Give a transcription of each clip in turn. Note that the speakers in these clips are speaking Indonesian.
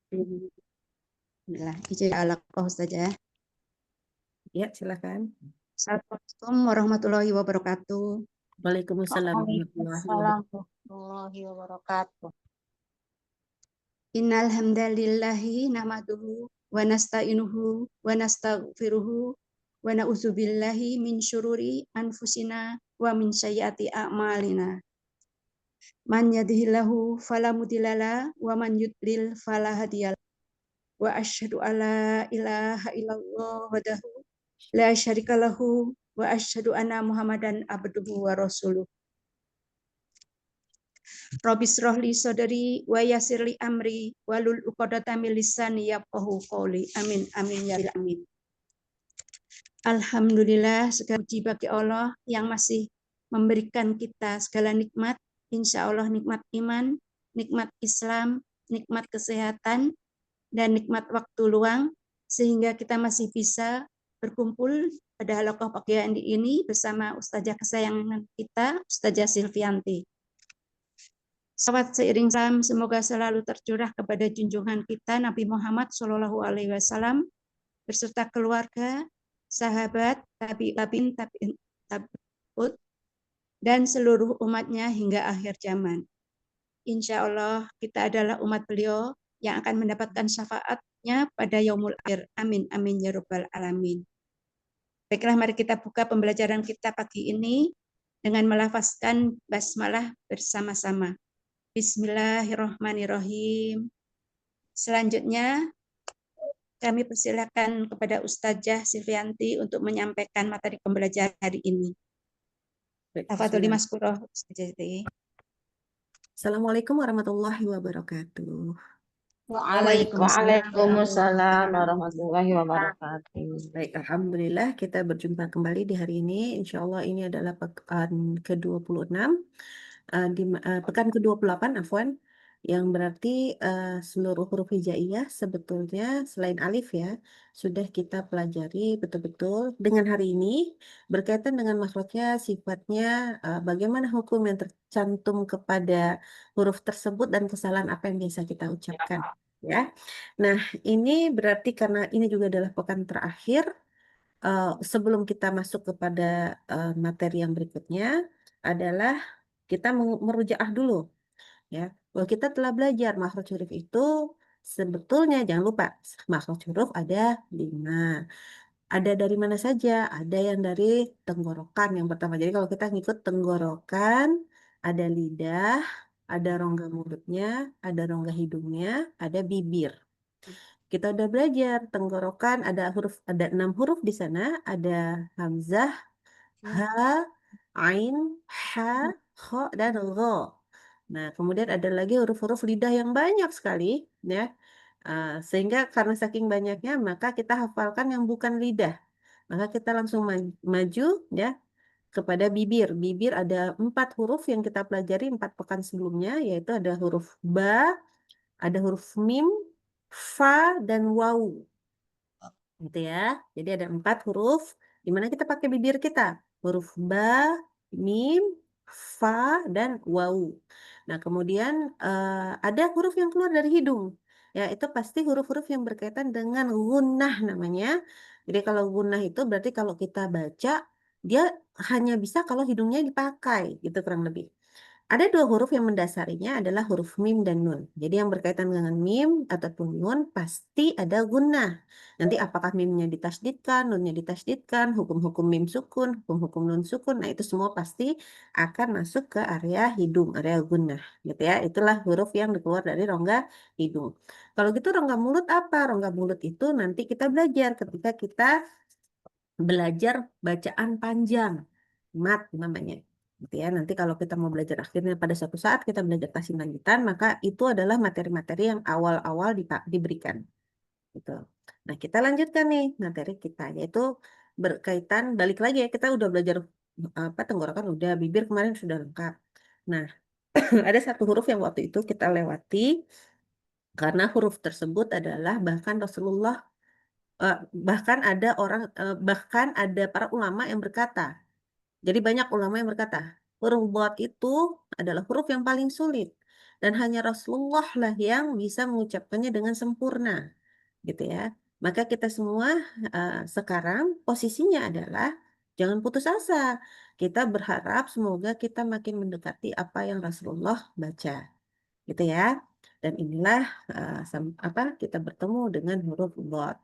Bismillah, izin alaqah saja. Ya, silakan. Assalamualaikum warahmatullahi wabarakatuh. Waalaikumsalam warahmatullahi wabarakatuh. Innal hamdalillahi nahmaduhu wa nasta'inuhu wa nastaghfiruhu wa na'udzubillahi min syururi anfusina wa min sayyiati a'malina. Man yahdihillahu fala mudhillalah wa man yudlil fala hadiyalah. Wa asyhadu alla ilaha illallah wahdahu la syarika lahu wa asyhadu anna Muhammadan abduhu wa rasuluh. Rabbis rohli sodari wa yasirli amri walul uqadatam min lisani yafqahu qouli. Amin amin ya rabbil alamin. Alhamdulillah, segala puji bagi Allah yang masih memberikan kita segala nikmat. Insya Allah nikmat iman, nikmat Islam, nikmat kesehatan, dan nikmat waktu luang, sehingga kita masih bisa berkumpul pada halaqah pagi ini bersama Ustazah kesayangan kita, Ustazah Silvianti. Salawat seiring salam semoga selalu tercurah kepada junjungan kita Nabi Muhammad SAW beserta keluarga, sahabat, tabi'in, dan seluruh umatnya hingga akhir zaman. Insya Allah kita adalah umat beliau yang akan mendapatkan syafaatnya pada yaumul akhir. Amin amin ya rabbal alamin. Baiklah, mari kita buka pembelajaran kita pagi ini dengan melafazkan basmalah bersama-sama. Bismillahirrahmanirrahim. Selanjutnya kami persilakan kepada Ustazah Silvianti untuk menyampaikan materi pembelajaran hari ini. Tafadholi Maskurah Ustazah. Assalamualaikum warahmatullahi wabarakatuh. Waalaikumsalam warahmatullahi wabarakatuh. Baik, alhamdulillah kita berjumpa kembali di hari ini. Insya Allah ini adalah pekan ke-26. Pekan ke-28 afwan, yang berarti seluruh huruf hijaiyah sebetulnya selain alif ya sudah kita pelajari betul-betul. Dengan hari ini berkaitan dengan makhrajnya, sifatnya, bagaimana hukum yang tercantum kepada huruf tersebut dan kesalahan apa yang biasa kita ucapkan ya. Nah, ini berarti karena ini juga adalah pekan terakhir, sebelum kita masuk kepada materi yang berikutnya adalah kita merujaah dulu ya, bahwa kita telah belajar makhraj huruf itu sebetulnya jangan lupa makhraj huruf ada 5. Ada dari mana saja? Ada yang dari tenggorokan yang pertama. Jadi kalau kita ngikut tenggorokan, ada lidah, ada rongga mulutnya, ada rongga hidungnya, ada bibir. Kita udah belajar tenggorokan ada 6 huruf di sana, ada hamzah, ha, ain, ha, kha, dan gha. Nah, kemudian ada lagi huruf-huruf lidah yang banyak sekali, ya. Sehingga karena saking banyaknya, maka kita hafalkan yang bukan lidah. Maka kita langsung maju, ya, kepada bibir. Bibir ada 4 huruf yang kita pelajari 4 pekan sebelumnya, yaitu ada huruf ba, ada huruf mim, fa, dan waw. Gitu ya. Jadi ada 4 huruf di mana kita pakai bibir kita. Huruf ba, mim, fa, dan waw. Nah, kemudian ada huruf yang keluar dari hidung. Ya, itu pasti huruf-huruf yang berkaitan dengan gunnah namanya. Jadi kalau gunnah itu berarti kalau kita baca, dia hanya bisa kalau hidungnya dipakai, gitu kurang lebih. Ada 2 huruf yang mendasarinya adalah huruf mim dan nun. Jadi yang berkaitan dengan mim ataupun nun pasti ada gunnah. Nanti apakah mimnya ditasdidkan, nunnya ditasdidkan, hukum-hukum mim sukun, hukum-hukum nun sukun. Nah itu semua pasti akan masuk ke area hidung, area gunnah. Gitu ya. Itulah huruf yang keluar dari rongga hidung. Kalau gitu rongga mulut apa? Rongga mulut itu nanti kita belajar ketika kita belajar bacaan panjang. Mat namanya. Gitu ya. Nanti kalau kita mau belajar akhirnya pada suatu saat kita belajar tasim lanjutan, maka itu adalah materi-materi yang awal-awal diberikan. Gitu. Nah, kita lanjutkan nih materi kita, yaitu berkaitan, balik lagi ya, kita udah belajar tenggorokan, udah, bibir kemarin sudah lengkap. Nah, ada satu huruf yang waktu itu kita lewati, karena huruf tersebut adalah bahkan Rasulullah, bahkan ada para ulama yang berkata, jadi banyak ulama yang berkata, huruf dhat itu adalah huruf yang paling sulit. dan hanya Rasulullah lah yang bisa mengucapkannya dengan sempurna, gitu ya. Maka kita semua sekarang posisinya adalah jangan putus asa. Kita berharap semoga kita makin mendekati apa yang Rasulullah baca, gitu ya. Dan inilah kita bertemu dengan huruf dhad.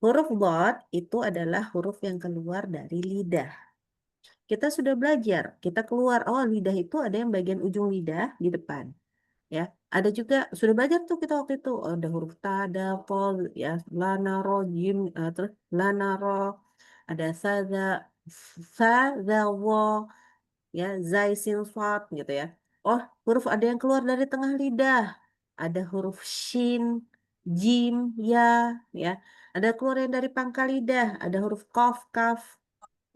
Huruf dhad itu adalah huruf yang keluar dari lidah. Kita sudah belajar, kita keluar, oh lidah itu ada yang bagian ujung lidah di depan. Ya, ada juga sudah belajar tuh kita waktu itu, oh, ada huruf ta, ada pol, ya, lana, ro, jim, terus lana, ro, ada sada, sa, za, wo, ya, zai, sin, sod, gitu ya. Oh, huruf ada yang keluar dari tengah lidah, ada huruf shin, jim, ya, ya, ada keluar yang dari pangkal lidah, ada huruf kof, kaf.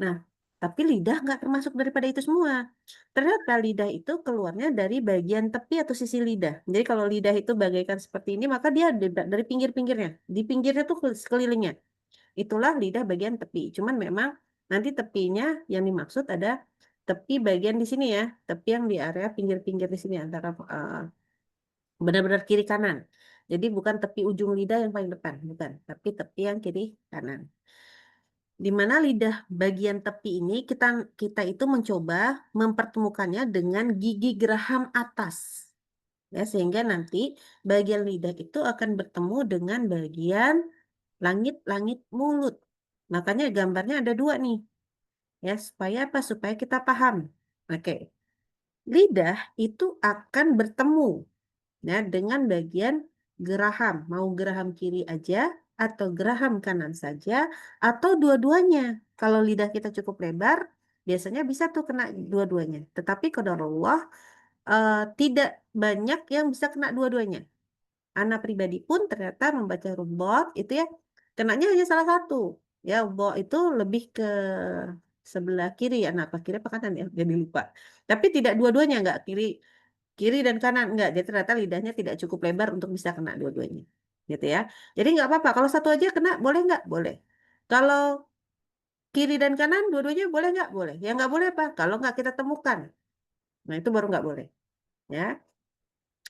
Nah, tapi lidah nggak termasuk daripada itu semua. Ternyata lidah itu keluarnya dari bagian tepi atau sisi lidah. Jadi kalau lidah itu bagaikan seperti ini, maka dia dari pinggir-pinggirnya. Di pinggirnya tuh sekelilingnya. Itulah lidah bagian tepi. Cuman memang nanti tepinya yang dimaksud ada tepi bagian di sini ya. Tepi yang di area pinggir-pinggir di sini antara benar-benar kiri kanan. Jadi bukan tepi ujung lidah yang paling depan, bukan. Tapi tepi yang kiri kanan. Di mana lidah bagian tepi ini kita itu mencoba mempertemukannya dengan gigi geraham atas, ya, sehingga nanti bagian lidah itu akan bertemu dengan bagian langit-langit mulut. Makanya gambarnya ada dua nih, ya, supaya apa? Supaya kita paham. Oke, lidah itu akan bertemu, ya, dengan bagian geraham, mau geraham kiri aja atau geraham kanan saja atau dua-duanya. Kalau lidah kita cukup lebar, biasanya bisa tuh kena dua-duanya. Tetapi qadarullah tidak banyak yang bisa kena dua-duanya. Anak pribadi pun ternyata membaca rubot itu ya kenanya hanya salah satu. Ya, bo itu lebih ke sebelah kiri, anak apa kiri apa kanan ya, jadi lupa. Tapi tidak dua-duanya, nggak kiri dan kanan, enggak. Dia ternyata lidahnya tidak cukup lebar untuk bisa kena dua-duanya, gitu ya. Jadi nggak apa-apa kalau satu aja kena, boleh nggak? Boleh. Kalau kiri dan kanan dua-duanya boleh nggak? Boleh. Ya nggak boleh apa? Kalau nggak kita temukan, nah itu baru nggak boleh, ya.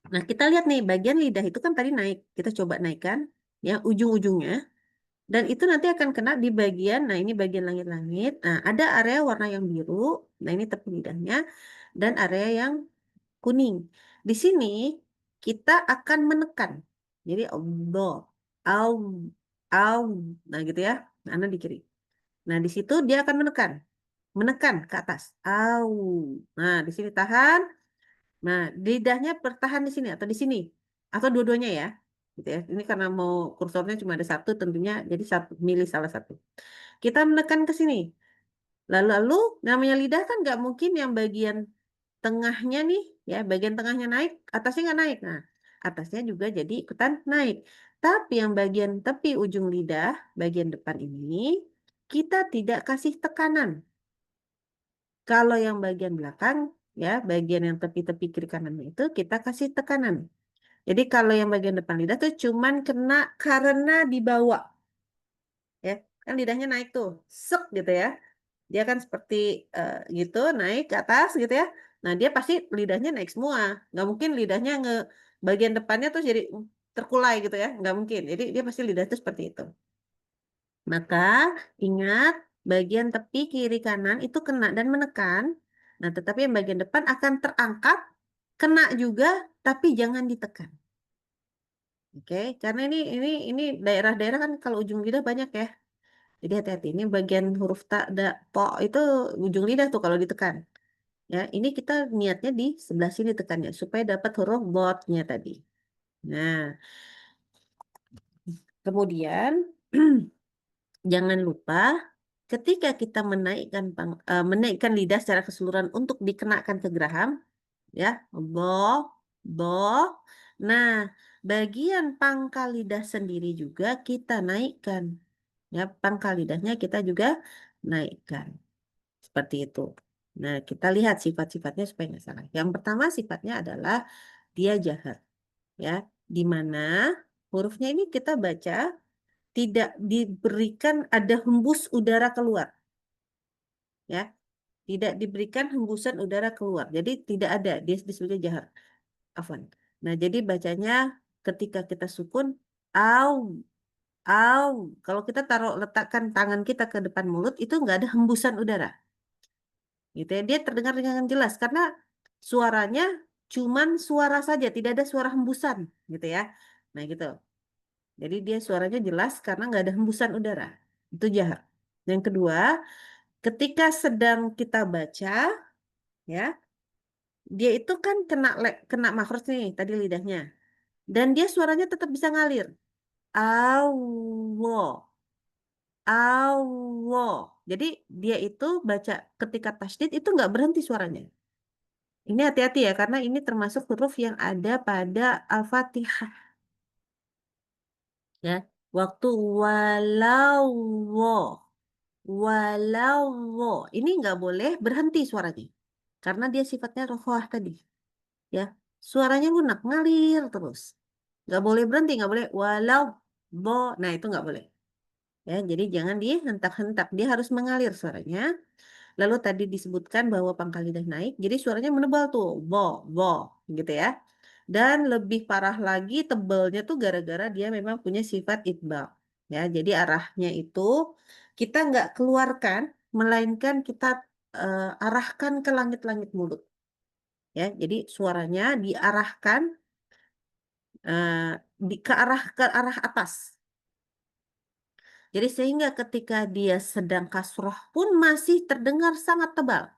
Nah, kita lihat nih bagian lidah itu kan tadi naik, kita coba naikkan ya ujung-ujungnya, dan itu nanti akan kena di bagian, nah ini bagian langit-langit. Nah, ada area warna yang biru, nah ini tepi lidahnya, dan area yang kuning. Di sini kita akan menekan. Jadi Allah, au, au, nah gitu ya. Nah, di kiri. Nah, di situ dia akan menekan ke atas. Au. Nah, di sini tahan. Nah, lidahnya bertahan di sini atau di sini atau dua-duanya ya. Gitu ya. Ini karena mau kursornya cuma ada satu, tentunya jadi satu milih salah satu. Kita menekan ke sini. Lalu namanya lidah kan nggak mungkin yang bagian tengahnya nih, ya bagian tengahnya naik, atasnya nggak naik. Nah, atasnya juga jadi ikutan naik. Tapi yang bagian tepi ujung lidah, bagian depan ini, kita tidak kasih tekanan. Kalau yang bagian belakang, ya bagian yang tepi-tepi kiri kanan itu kita kasih tekanan. Jadi kalau yang bagian depan lidah tuh cuman kena karena dibawa, ya kan lidahnya naik tuh, sek gitu ya. Dia kan seperti gitu naik ke atas gitu ya. Nah dia pasti lidahnya naik semua. Nggak mungkin lidahnya bagian depannya tuh jadi terkulai gitu ya. Nggak mungkin. Jadi dia pasti lidah itu seperti itu. Maka ingat bagian tepi kiri kanan itu kena dan menekan. Nah tetapi yang bagian depan akan terangkat, kena juga, tapi jangan ditekan. Oke, karena ini daerah-daerah kan kalau ujung lidah banyak ya. Jadi hati-hati ini bagian huruf ta, da, po itu ujung lidah tuh kalau ditekan. Ya, ini kita niatnya di sebelah sini tekannya supaya dapat huruf botnya tadi. Nah, kemudian jangan lupa ketika kita menaikkan lidah secara keseluruhan untuk dikenakan ke geraham, ya, bo, bo. Nah, bagian pangkal lidah sendiri juga kita naikkan. Ya, pangkal lidahnya kita juga naikkan. Seperti itu. Nah, kita lihat sifat-sifatnya supaya nggak salah. Yang pertama sifatnya adalah dia jahat. Ya, di mana hurufnya ini kita baca tidak diberikan ada hembus udara keluar. Ya, tidak diberikan hembusan udara keluar. Jadi tidak ada, dia disebutnya jahat. Afwan. Nah, jadi bacanya ketika kita sukun, au, au. Kalau kita letakkan tangan kita ke depan mulut, itu nggak ada hembusan udara. Gitu ya. Dia terdengar dengan jelas karena suaranya cuman suara saja, tidak ada suara hembusan, gitu ya. Nah, gitu. Jadi dia suaranya jelas karena nggak ada hembusan udara. Itu jahar. Yang kedua, ketika sedang kita baca, ya, dia itu kan kena makhraj nih tadi lidahnya. Dan dia suaranya tetap bisa ngalir. Allah, Allah. Jadi dia itu baca ketika tasydid itu nggak berhenti suaranya. Ini hati-hati ya, karena ini termasuk huruf yang ada pada Al-Fatihah. Ya, waktu walau, walau, ini nggak boleh berhenti suaranya. Karena dia sifatnya rokhawah tadi. Ya, suaranya lunak, ngalir terus. Nggak boleh berhenti, nggak boleh walau, nah itu nggak boleh. Ya, jadi jangan dihentak-hentak, dia harus mengalir suaranya. Lalu tadi disebutkan bahwa pangkal lidah naik, jadi suaranya menebal tuh, bo, gitu ya. Dan lebih parah lagi tebelnya tuh gara-gara dia memang punya sifat itbaq. Ya, jadi arahnya itu kita nggak keluarkan, melainkan kita arahkan ke langit-langit mulut. Ya, jadi suaranya diarahkan ke arah atas. Jadi sehingga ketika dia sedang kasroh pun masih terdengar sangat tebal.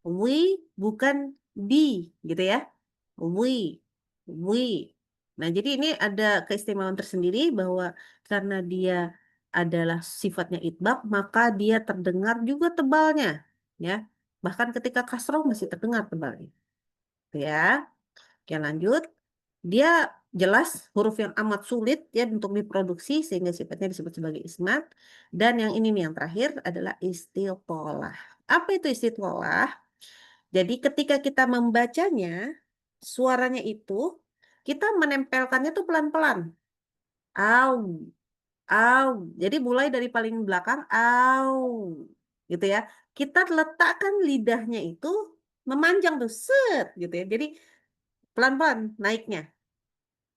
We bukan di gitu ya. We, we. Nah, jadi ini ada keistimewaan tersendiri bahwa karena dia adalah sifatnya itbaq, maka dia terdengar juga tebalnya, ya. Bahkan ketika kasroh masih terdengar tebalnya. Gitu ya. Oke, lanjut. Dia jelas huruf yang amat sulit ya untuk diproduksi sehingga sifatnya disebut sebagai ismat. Dan yang ini nih yang terakhir adalah istiqolah. Apa itu istiqolah? Jadi ketika kita membacanya, suaranya itu kita menempelkannya tuh pelan-pelan. Au, au. Jadi mulai dari paling belakang, au. Gitu ya. Kita letakkan lidahnya itu memanjang tuh, set gitu ya. Jadi pelan-pelan naiknya.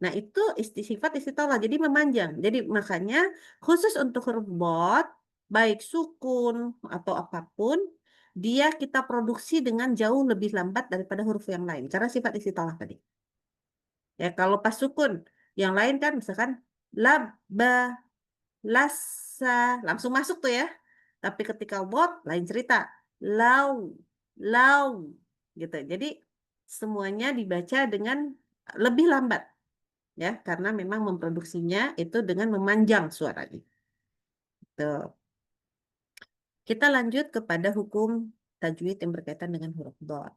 Nah, itu sifat istitolah, jadi memanjang. Jadi makanya khusus untuk huruf bot, baik sukun atau apapun, dia kita produksi dengan jauh lebih lambat daripada huruf yang lain. Karena sifat istitolah tadi. Ya, kalau pas sukun, yang lain kan misalkan laba, lasa, langsung masuk tuh ya. Tapi ketika bot, lain cerita. Lau, lau, gitu. Jadi semuanya dibaca dengan lebih lambat. Ya, karena memang memproduksinya itu dengan memanjang suaranya. Tuh. Kita lanjut kepada hukum tajwid yang berkaitan dengan huruf dot.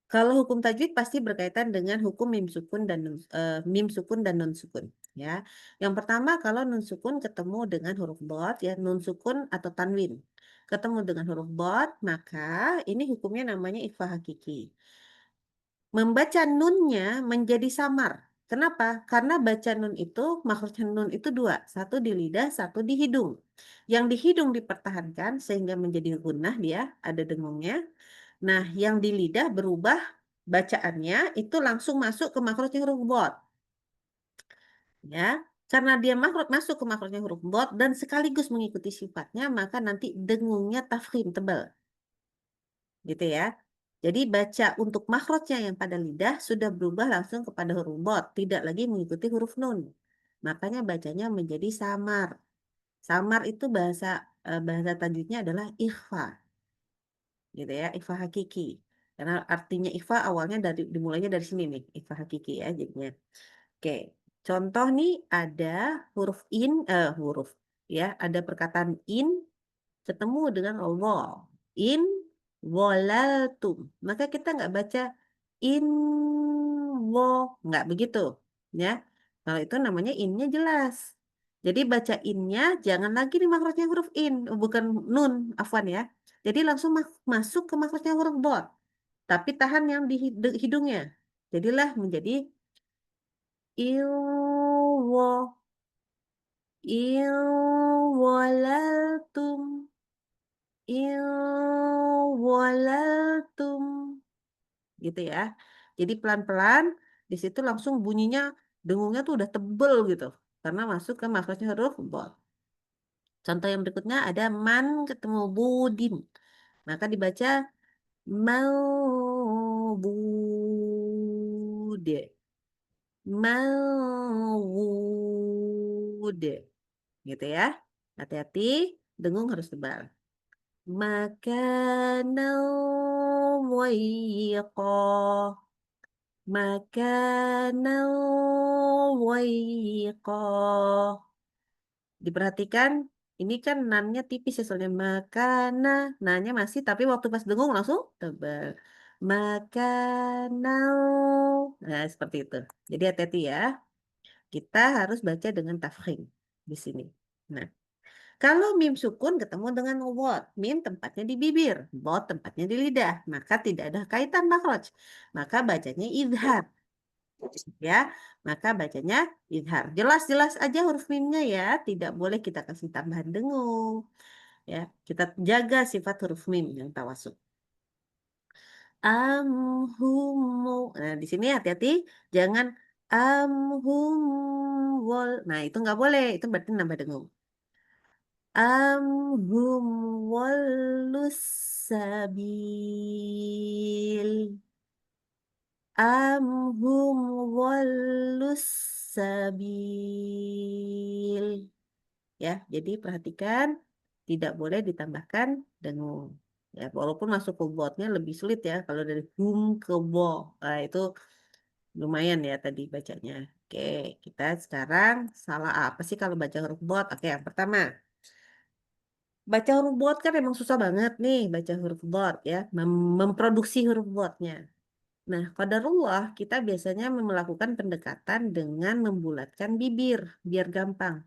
Kalau hukum tajwid pasti berkaitan dengan hukum mim sukun dan nun sukun. Ya, yang pertama kalau nun sukun ketemu dengan huruf dot, ya nun sukun atau tanwin ketemu dengan huruf dot, maka ini hukumnya namanya ikhfa hakiki. Membaca nunnya menjadi samar. Kenapa? Karena baca nun itu, makhrajnya nun itu dua. Satu di lidah, satu di hidung. Yang di hidung dipertahankan sehingga menjadi gunnah dia, ada dengungnya. Nah, yang di lidah berubah bacaannya itu langsung masuk ke makhrajnya huruf dot. Ya, karena dia masuk ke makhrajnya huruf dot dan sekaligus mengikuti sifatnya, maka nanti dengungnya tafkhim, tebal. Gitu ya. Jadi baca untuk makhrajnya yang pada lidah sudah berubah langsung kepada huruf dot, tidak lagi mengikuti huruf nun. Makanya bacanya menjadi samar. Samar itu bahasa tajwidnya adalah ikhfa. Gitu ya, ikhfa hakiki. Karena artinya ikhfa awalnya dimulainya dari sini nih, ikhfa hakiki ya jadinya. Oke. Contoh nih ada huruf ya, ada perkataan in ketemu dengan Allah. In walaltum. Maka kita nggak baca in wo, nggak begitu. Ya, kalau itu namanya innya jelas. Jadi baca innya jangan lagi di makrotnya huruf in, bukan nun, afwan ya. Jadi langsung masuk ke makrotnya huruf dot. Tapi tahan yang di hidungnya. Jadilah menjadi ilwo, ilwalaltum. Iwalaltum gitu ya. Jadi pelan-pelan di situ langsung bunyinya dengungnya tuh udah tebel gitu karena masuk ke makhrajnya huruf dhad. Contoh yang berikutnya ada man ketemu budin. Maka dibaca maubud. Maubud. Gitu ya. Hati-hati, dengung harus tebal. Makanau waiqa. Makanau waiqa. Diperhatikan, ini kan nannya tipis ya soalnya makana, nanya masih tapi waktu pas dengung langsung tebal. Makanau. Nah, seperti itu. Jadi hati-hati ya. Kita harus baca dengan tafkhim di sini. Nah, kalau mim sukun ketemu dengan wot, mim tempatnya di bibir, wot tempatnya di lidah, maka tidak ada kaitan makhraj. Maka bacanya idhar. Ya, maka bacanya idhar. Jelas-jelas aja huruf mimnya ya, tidak boleh kita kasih tambahan dengung. Ya, kita jaga sifat huruf mim yang tawasud. Amhumu. Nah, di sini hati-hati, jangan amhum wol. Nah, itu nggak boleh, itu berarti nambah dengung. Amhum walus sabil. Amhum walus sabil. Ya, jadi perhatikan tidak boleh ditambahkan dengung. Ya, walaupun masuk ke botnya lebih sulit ya kalau dari hum ke bo. Nah, itu lumayan ya tadi bacanya. Oke, kita sekarang salah apa sih kalau baca huruf bot? Oke, yang pertama. Baca huruf bot kan emang susah banget nih baca huruf bot ya, memproduksi huruf botnya. Nah, qadarullah kita biasanya melakukan pendekatan dengan membulatkan bibir biar gampang.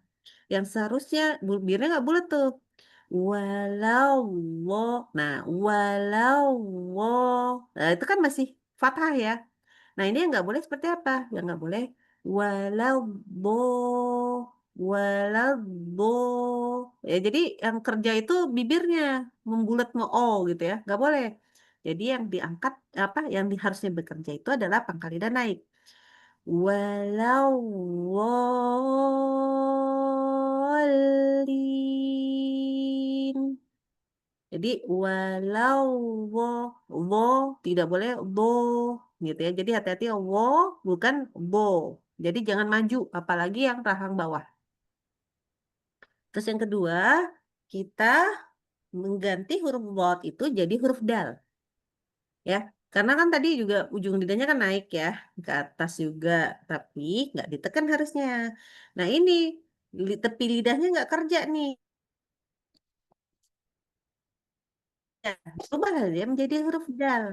Yang seharusnya bibirnya nggak bulat tuh. Walau wo. Nah, walau wo. Nah, itu kan masih fathah ya. Nah, ini yang nggak boleh seperti apa? Yang nggak boleh walau bo. Walau bo. Ya, jadi yang kerja itu bibirnya membulat nge-o gitu ya. Nggak boleh. Jadi yang diangkat apa yang harusnya bekerja itu adalah pangkal lidah naik. Walau wolin. Jadi walau wo tidak boleh bo gitu ya. Jadi hati-hati wo bukan bo. Jadi jangan maju apalagi yang rahang bawah. Terus yang kedua, kita mengganti huruf bot itu jadi huruf dal. Ya, karena kan tadi juga ujung lidahnya kan naik ya ke atas juga, tapi nggak ditekan harusnya. Nah ini tepi lidahnya nggak kerja nih. Ya, ubah dia menjadi huruf dal.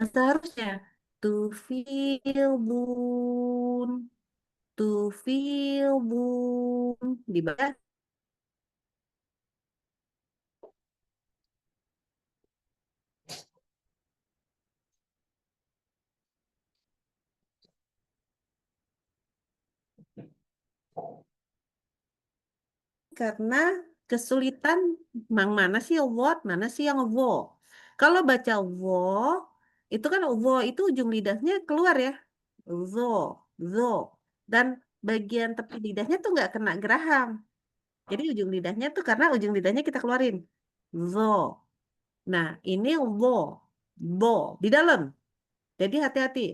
Seharusnya tufilbun, tufilbun dibaca karena kesulitan mana sih what, mana sih yang wo. Kalau baca wo, itu kan wo itu ujung lidahnya keluar ya. Zo, zo. Dan bagian tepi lidahnya tuh nggak kena geraham. Jadi ujung lidahnya tuh karena ujung lidahnya kita keluarin. Zo. Nah, ini wo, bo di dalam. Jadi hati-hati.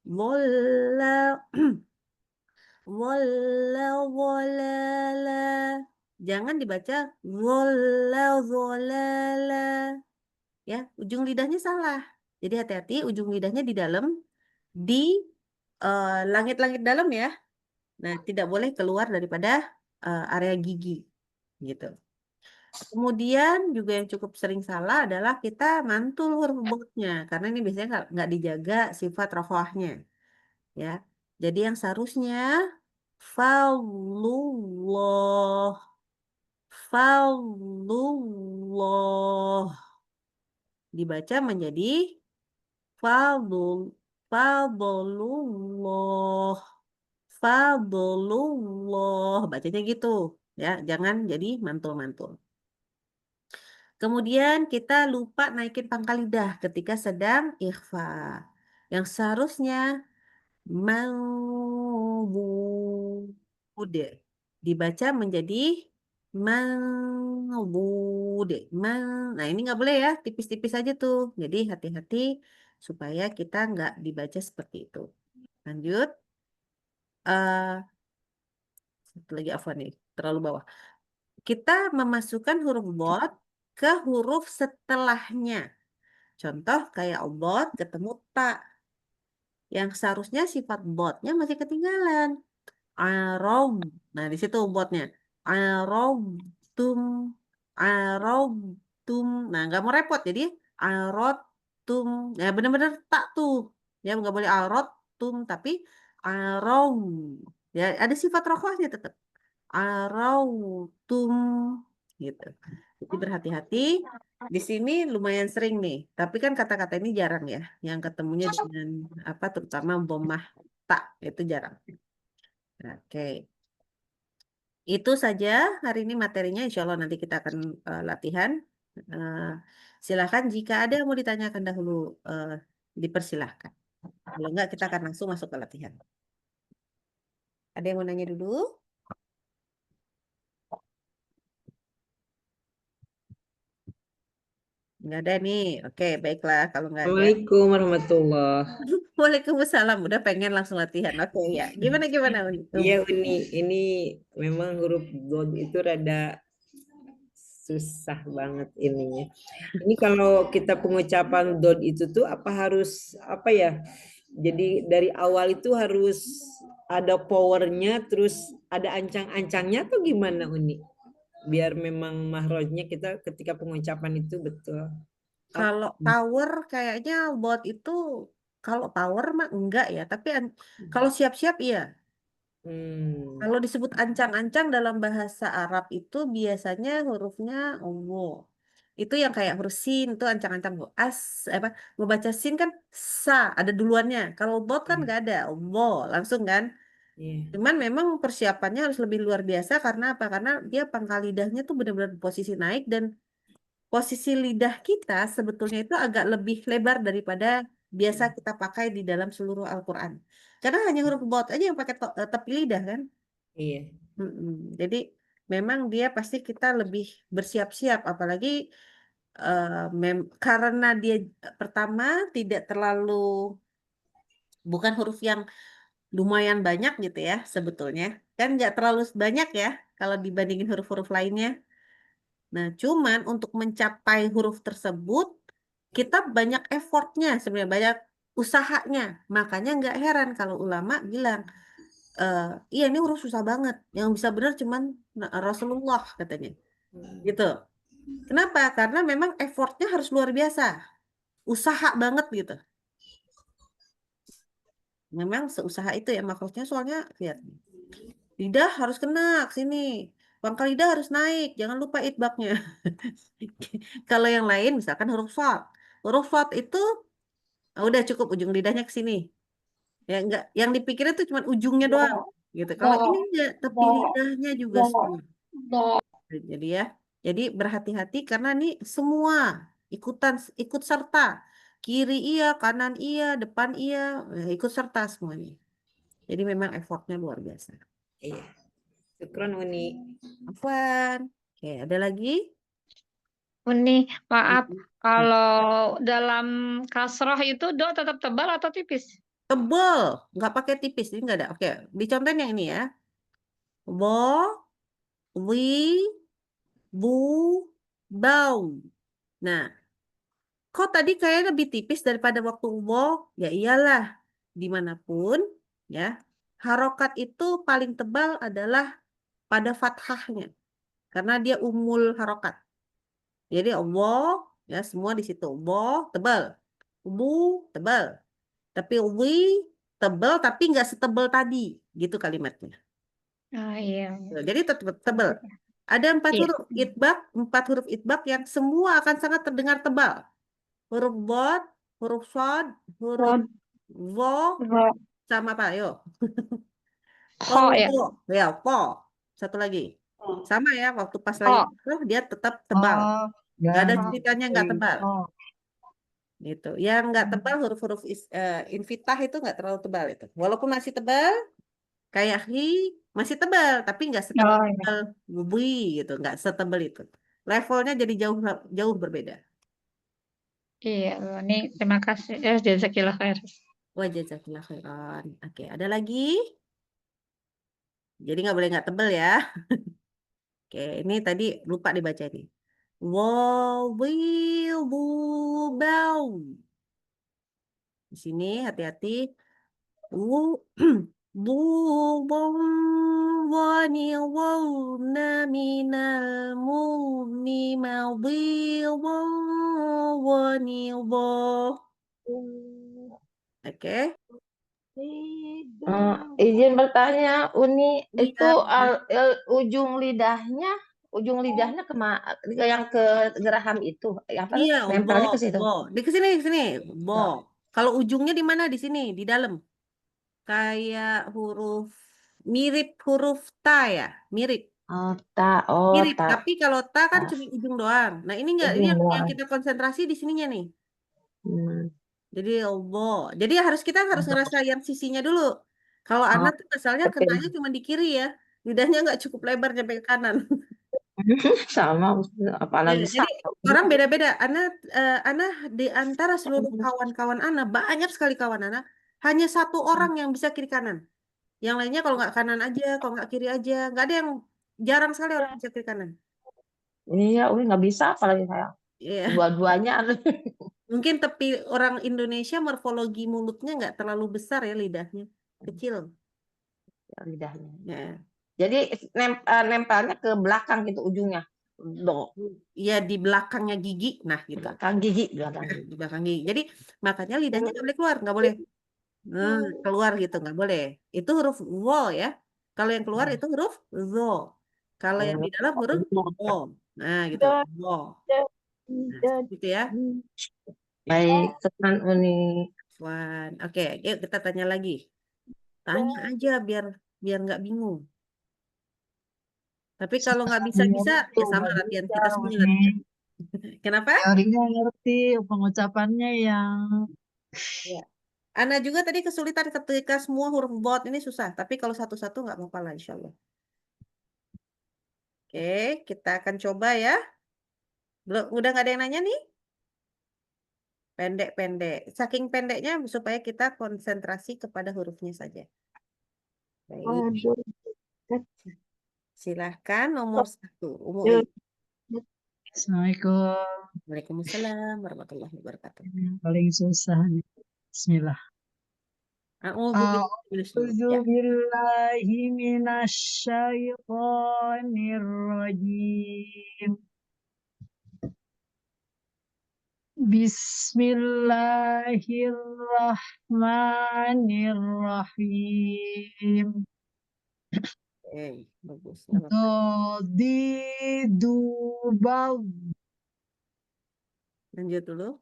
Wola, wola, wolala. Jangan dibaca wola, wolala. Ya, ujung lidahnya salah. Jadi hati-hati, ujung lidahnya di dalam, di langit-langit dalam ya. Nah, tidak boleh keluar daripada area gigi gitu. Kemudian juga yang cukup sering salah adalah kita mantul huruf botnya karena ini biasanya nggak dijaga sifat rokoahnya ya. Jadi yang seharusnya faulullah, faulullah dibaca menjadi fadul, fadlullah, fadlullah bacanya gitu ya, jangan jadi mantul-mantul. Kemudian kita lupa naikin pangkal lidah ketika sedang ikhfa. Yang seharusnya maubud dibaca menjadi maubud. Nah, ini nggak boleh ya, tipis-tipis aja tuh. Jadi hati-hati supaya kita nggak dibaca seperti itu. Lanjut. Satu lagi afwan nih, terlalu bawah. Kita memasukkan huruf bot ke huruf setelahnya. Contoh kayak bot ketemu tak. Yang seharusnya sifat botnya masih ketinggalan. Arob. Nah, di situ botnya. Arobtum. Arobtum. Nah, nggak mau repot. Jadi, arottum. Ya, benar-benar tak tuh. Ya, nggak boleh arottum. Tapi, arob. Ya, ada sifat rokohnya tetap. Arautum. Gitu. Jadi, berhati-hati. Di sini lumayan sering nih. Tapi kan kata-kata ini jarang ya. Yang ketemunya dengan apa, terutama bomah tak. Itu jarang. Oke. Itu saja hari ini materinya. Insya Allah nanti kita akan latihan. Eh, Silakan jika ada yang mau ditanyakan dahulu, eh, dipersilahkan. Kalau enggak, kita akan langsung masuk ke latihan. Ada yang mau nanya dulu? Enggak ada nih. Oke, baiklah. Kalau enggak ada. Assalamualaikum warahmatullahi. Waalaikumsalam. Udah pengen langsung latihan. Oke, ya. Gimana, Uni? Iya Uni, ini memang huruf dod itu rada susah banget ininya. Ini kalau kita pengucapan dod itu tuh apa harus apa ya? Jadi dari awal itu harus ada powernya, terus ada ancang-ancangnya tuh gimana Uni? Biar memang mahrojnya kita ketika pengucapan itu betul. Kalau power kayaknya bot itu, kalau power mah enggak ya. Tapi kalau siap-siap iya. Hmm, Kalau disebut ancang-ancang dalam bahasa Arab itu biasanya hurufnya wo. Itu yang kayak huruf sin itu ancang-ancang wo. Apa ngebaca sin kan sa ada duluannya. Kalau bot kan nggak ada wo langsung kan. iya, Cuman memang persiapannya harus lebih luar biasa karena apa? Karena dia pangkal lidahnya tuh benar-benar posisi naik dan posisi lidah kita sebetulnya itu agak lebih lebar daripada biasa kita pakai di dalam seluruh Al-Quran. Karena hanya huruf bot aja yang pakai tepi lidah kan. iya, Jadi memang dia pasti kita lebih bersiap-siap, apalagi karena dia pertama tidak terlalu bukan huruf yang lumayan banyak gitu ya sebetulnya, kan nggak terlalu banyak ya kalau dibandingin huruf-huruf lainnya. Nah, cuman untuk mencapai huruf tersebut kita banyak effortnya sebenarnya banyak usahanya, makanya nggak heran kalau ulama bilang iya ini huruf susah banget. Yang bisa benar cuman Rasulullah katanya. Gitu. Kenapa? Karena memang effortnya harus luar biasa. Usaha banget gitu. Memang seusaha itu ya maksudnya soalnya lihat. Lidah harus kena ke sini. Pangkal lidah harus naik. Jangan lupa itbaknya. Kalau yang lain misalkan huruf shad. Huruf shad itu udah cukup ujung lidahnya ke sini. Ya enggak, yang dipikirnya tuh cuma ujungnya doang gitu. Kalau ini enggak, tepi lidahnya juga semua. Jadi ya, jadi berhati-hati karena nih semua ikut serta. Kiri iya, kanan iya, depan iya, ikut serta semuanya. Jadi memang effortnya luar biasa. iya. Syukron Uni. Afwan. Oke, ada lagi? Uni, maaf, Mm-mm. kalau dalam kasroh itu do tetap tebal atau tipis? Tebel, nggak pakai tipis, ini nggak ada. Oke, dicontohin yang ini ya. Bo, wi, bu, bau. Nah, kok tadi kayak lebih tipis daripada waktu wo? Ya iyalah, dimanapun ya, harokat itu paling tebal adalah pada fathahnya, karena dia umul harokat. Jadi wo, ya semua di situ. Wo tebal, bu tebal, tapi wi tebal tapi nggak setebal tadi, gitu kalimatnya. Ah iya. Jadi tetap tebal. Ada Iya. empat huruf itbak yang semua akan sangat terdengar tebal. Huruf bot, huruf shad, huruf wo, sama apa? Yo, Kho ya. po, ya, po. Satu lagi. Sama ya, waktu pas lagi Kho. itu dia tetap tebal. Oh, Nggak ada oh, ceritanya nggak tebal. Gitu. Yang nggak tebal huruf-huruf infitah itu nggak terlalu tebal itu. Walaupun masih tebal, kayak hi masih tebal, tapi nggak Oh, iya. setebal bui gitu, nggak setebal itu. Levelnya jadi jauh jauh berbeda. Iya, ini terima kasih. Jazakillah khair. Wah, jazakallah khairan. Oke, ada lagi? Jadi nggak boleh nggak tebal ya. Oke, ini tadi lupa dibaca nih. Wawil bubau. Di sini hati-hati. Wu bubong wani wawna minal muni mawil wani wo. Oke. Izin bertanya, Uni, itu Iya. ujung lidahnya yang ke geraham itu, apa Iya, bo, nempelnya ke situ? bo. Di sini, bo. Oh, Kalau ujungnya di mana? Di sini, di dalam. Kayak huruf mirip huruf ta ya, mirip. Mirip, tak. tapi kalau ta kan cuma ujung doang. Nah, ini enggak, ini Ujung yang doang. kita konsentrasi di sininya nih. Hmm. Jadi bo. Jadi kita harus ngerasa yang sisinya dulu. Kalau Oh, anak tuh asalnya oke. kenanya cuma di kiri ya. Lidahnya nggak cukup lebar sampai ke kanan. Sama, Ya, apalagi jadi satu. orang beda-beda. Ana di antara seluruh kawan-kawan Ana, banyak sekali kawan Ana, hanya satu orang yang bisa kiri kanan. Yang lainnya kalau nggak kanan aja, kalau nggak kiri aja, nggak ada yang jarang sekali orang bisa kiri kanan. Iya, Uni nggak bisa, apalagi saya. Iya, Dua-duanya mungkin tepi orang Indonesia morfologi mulutnya nggak terlalu besar ya lidahnya, kecil. lidahnya. Ya, Jadi nempelnya ke belakang gitu ujungnya. iya di belakangnya gigi, nah gitu. Belakang gigi, belakang gigi. Di belakang gigi. Jadi makanya lidahnya nggak boleh keluar, nggak boleh. Keluar gitu nggak boleh. Itu huruf wo ya. Kalau yang keluar itu huruf zo. Kalau yang di dalam huruf wo. Nah gitu. Wo. Nah, gitu ya. Baik, teman Uni. Wan. Oke, yuk kita tanya lagi. Tanya aja biar biar nggak bingung. Tapi kalau nggak bisa-bisa ya sama latihan kita semua latihan. Kenapa? Teorinya ngerti, pengucapannya yang Ya. Ana juga tadi kesulitan ketika semua huruf bot ini susah. Tapi kalau satu-satu nggak apa-apa lah insya Allah. Oke, kita akan coba ya. Belum, udah nggak ada yang nanya nih? Pendek-pendek. Saking pendeknya supaya kita konsentrasi kepada hurufnya saja. Baik, silahkan nomor 1. Assalamualaikum. Waalaikumsalam warahmatullahi wabarakatuh. Yang paling susah nih. Bismillah. A'udzu Ya. billahi minasyaitonir rajim. Bismillahirrahmanirrahim. Oke, bagus. Dodidubal Lanjut dulu.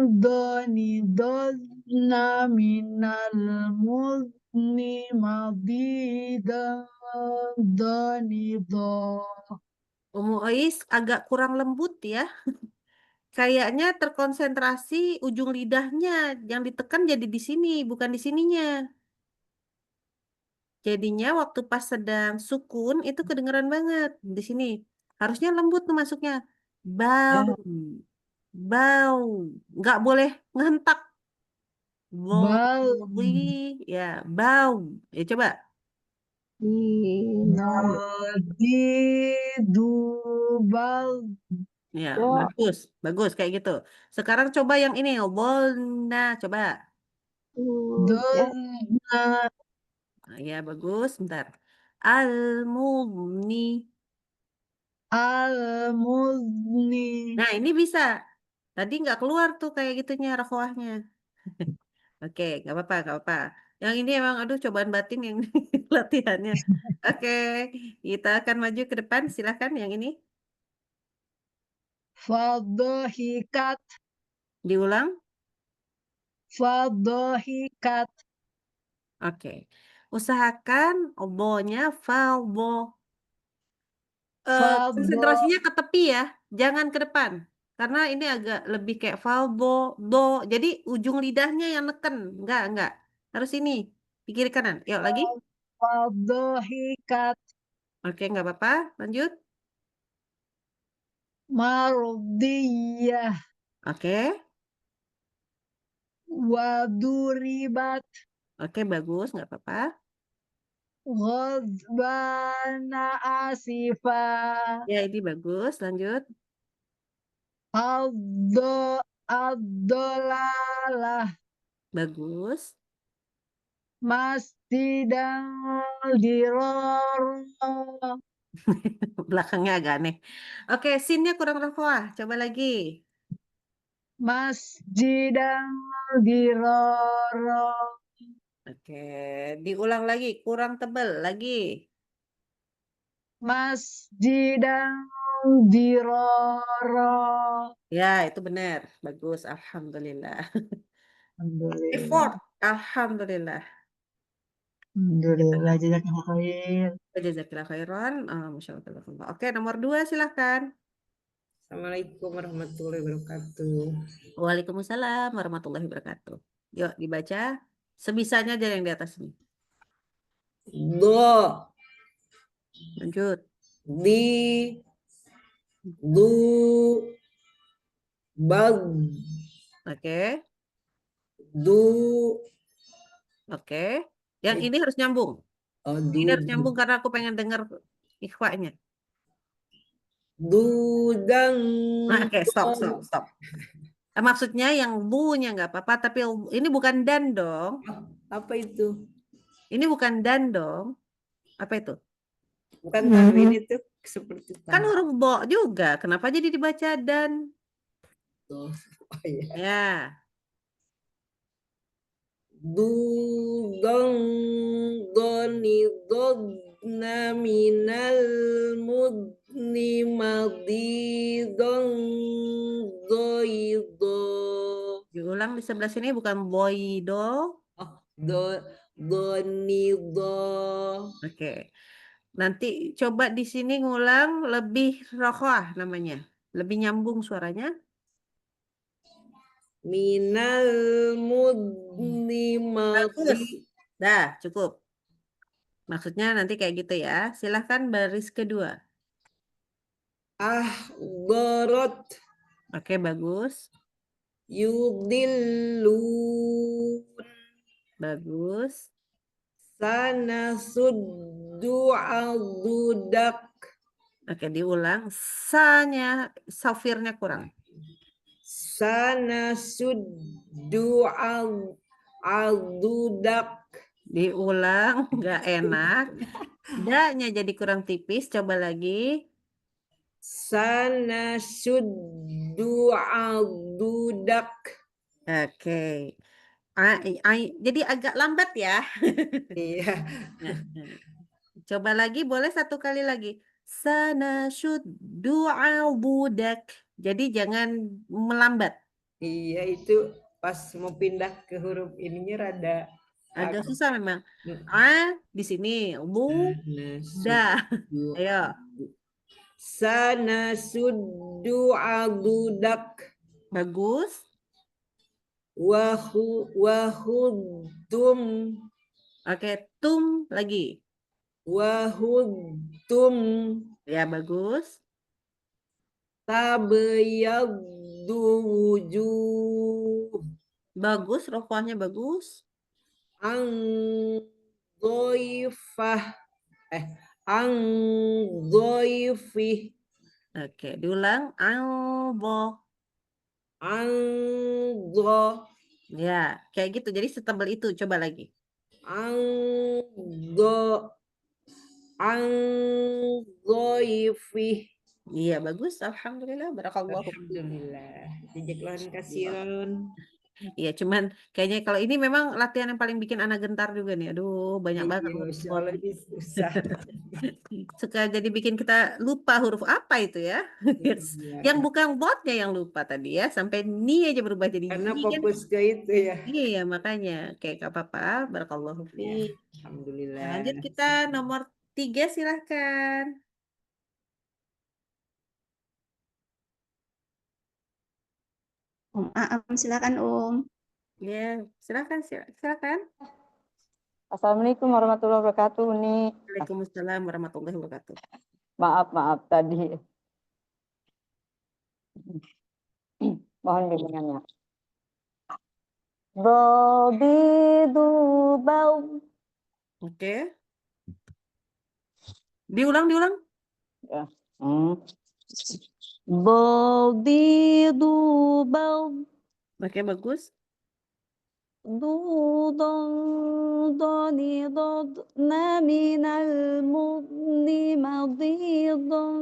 doni dona minal muzni madida doni do. Umu Ois agak kurang lembut ya. Kayaknya terkonsentrasi ujung lidahnya. Yang ditekan jadi di sini, bukan di sininya. Jadinya waktu pas sedang sukun itu kedengeran banget di sini. Harusnya lembut tuh masuknya. Bau, bau, nggak boleh ngehentak. Bal Bau, ya bau. Ya coba. didubal Ya bagus, bagus kayak gitu. Sekarang coba yang ini, bolna, coba. dona Ya bagus, bentar. Al-mumni. al-muzni. Nah ini bisa. Tadi nggak keluar tuh kayak gitunya rakhwahnya. Oke, nggak apa-apa, nggak apa-apa. Yang ini emang, aduh, cobaan batin yang latihannya. Oke, kita akan maju ke depan. Silahkan yang ini. Fadhahikat Diulang. fadhahikat Oke. Usahakan obonya falbo. konsentrasinya ke tepi ya, jangan ke depan. Karena ini agak lebih kayak falbo, do. Jadi ujung lidahnya yang neken. Enggak. Harus ini, di kiri kanan. Yuk lagi. Fadhahikat Oke, nggak apa-apa. Lanjut. mardiyah Oke. waduribat Oke, bagus. Nggak apa-apa. ghadbana asifa Ya, ini bagus. Lanjut. ad-dolalah Bagus. masjidan dirar Belakangnya agak aneh. Oke, sinnya kurang rafah. Coba lagi. masjidan dirar Oke, diulang lagi. Kurang tebal lagi. masjidan dirar Ya, itu benar. Bagus. Alhamdulillah. alhamdulillah Effort. Alhamdulillah. alhamdulillah jazakallah khair. Jazakallah khairan. Masya Allah. Oke, nomor 2 silahkan. Assalamualaikum warahmatullahi wabarakatuh. Waalaikumsalam warahmatullahi wabarakatuh. Yuk, dibaca. Sebisanya aja yang di atas ini. Do, Lanjut. di, du, bag, Oke. du, Oke. Yang ini harus nyambung. oh, Ini harus nyambung karena aku pengen dengar ikhwanya. dudang, Oke, stop. Maksudnya yang bu-nya nggak apa-apa, tapi ini bukan dan dong. apa itu? Ini bukan dan dong. Apa itu? Bukan tanwin itu seperti Kan tanwin. huruf bo juga. Kenapa jadi dibaca dan? Oh iya. Ya. Dudang, doni, dogna, minal, mudni, madidang, doido. Diulang di sebelah sini bukan boido. Oh, donido. Oke. Nanti coba di sini ngulang lebih rokoah namanya. Lebih nyambung suaranya. Minal mudni Bagus. madi. Dah, cukup. Maksudnya nanti kayak gitu ya. Silahkan baris kedua. Gorot Oke, bagus. yudillun. Bagus. Sana suddu adudak. Oke, diulang. Sa-nya, safirnya kurang. Sana suddu adudak. Diulang, nggak enak. Da-nya jadi kurang tipis. Coba lagi. Sana suddu adudak. Oke. Jadi agak lambat ya. Iya. Coba lagi, boleh satu kali lagi. Sana syuddu budak. Jadi jangan melambat. Iya itu pas mau pindah ke huruf ininya rada Agak susah memang. Di sini. Bu, da. Ayo. Sana suddu adudak. Bagus. Wahudtum. Oke, tum lagi. Wahudtum. Ya, bagus. Tabyaddu wujuh. Bagus, rokohnya bagus. Ang doifah. Ang doifih. Oke, diulang. Albo. Ang do. Ya, kayak gitu. Jadi setebal itu. Coba lagi. Ang do. Ang doifih. Iya, bagus. Alhamdulillah. Barakallahu. Alhamdulillah. Jazakallahu khairan. Iya, cuman kayaknya kalau ini memang latihan yang paling bikin anak gentar juga nih. Aduh, banyak banget Iya, huruf Masya bod. Allah ini susah. Suka jadi bikin kita lupa huruf apa itu ya. Iya. Yang bukan botnya yang lupa tadi ya. Sampai ni aja berubah jadi Karena yi kan. fokus ke itu ya. Iya, makanya kayak gak apa-apa. Barakallahu Ya, fiik. Alhamdulillah. Lanjut kita nomor 3 silahkan. Aam, silakan Ya, silakan, silakan. Assalamualaikum warahmatullahi wabarakatuh, Uni. Waalaikumsalam warahmatullahi wabarakatuh. Maaf tadi. Mohon bimbingannya. Dobidu bau. Oke. Diulang. Ya. Dobidu bau. Oke, bagus. Dudon doni dodna minal mudni madidon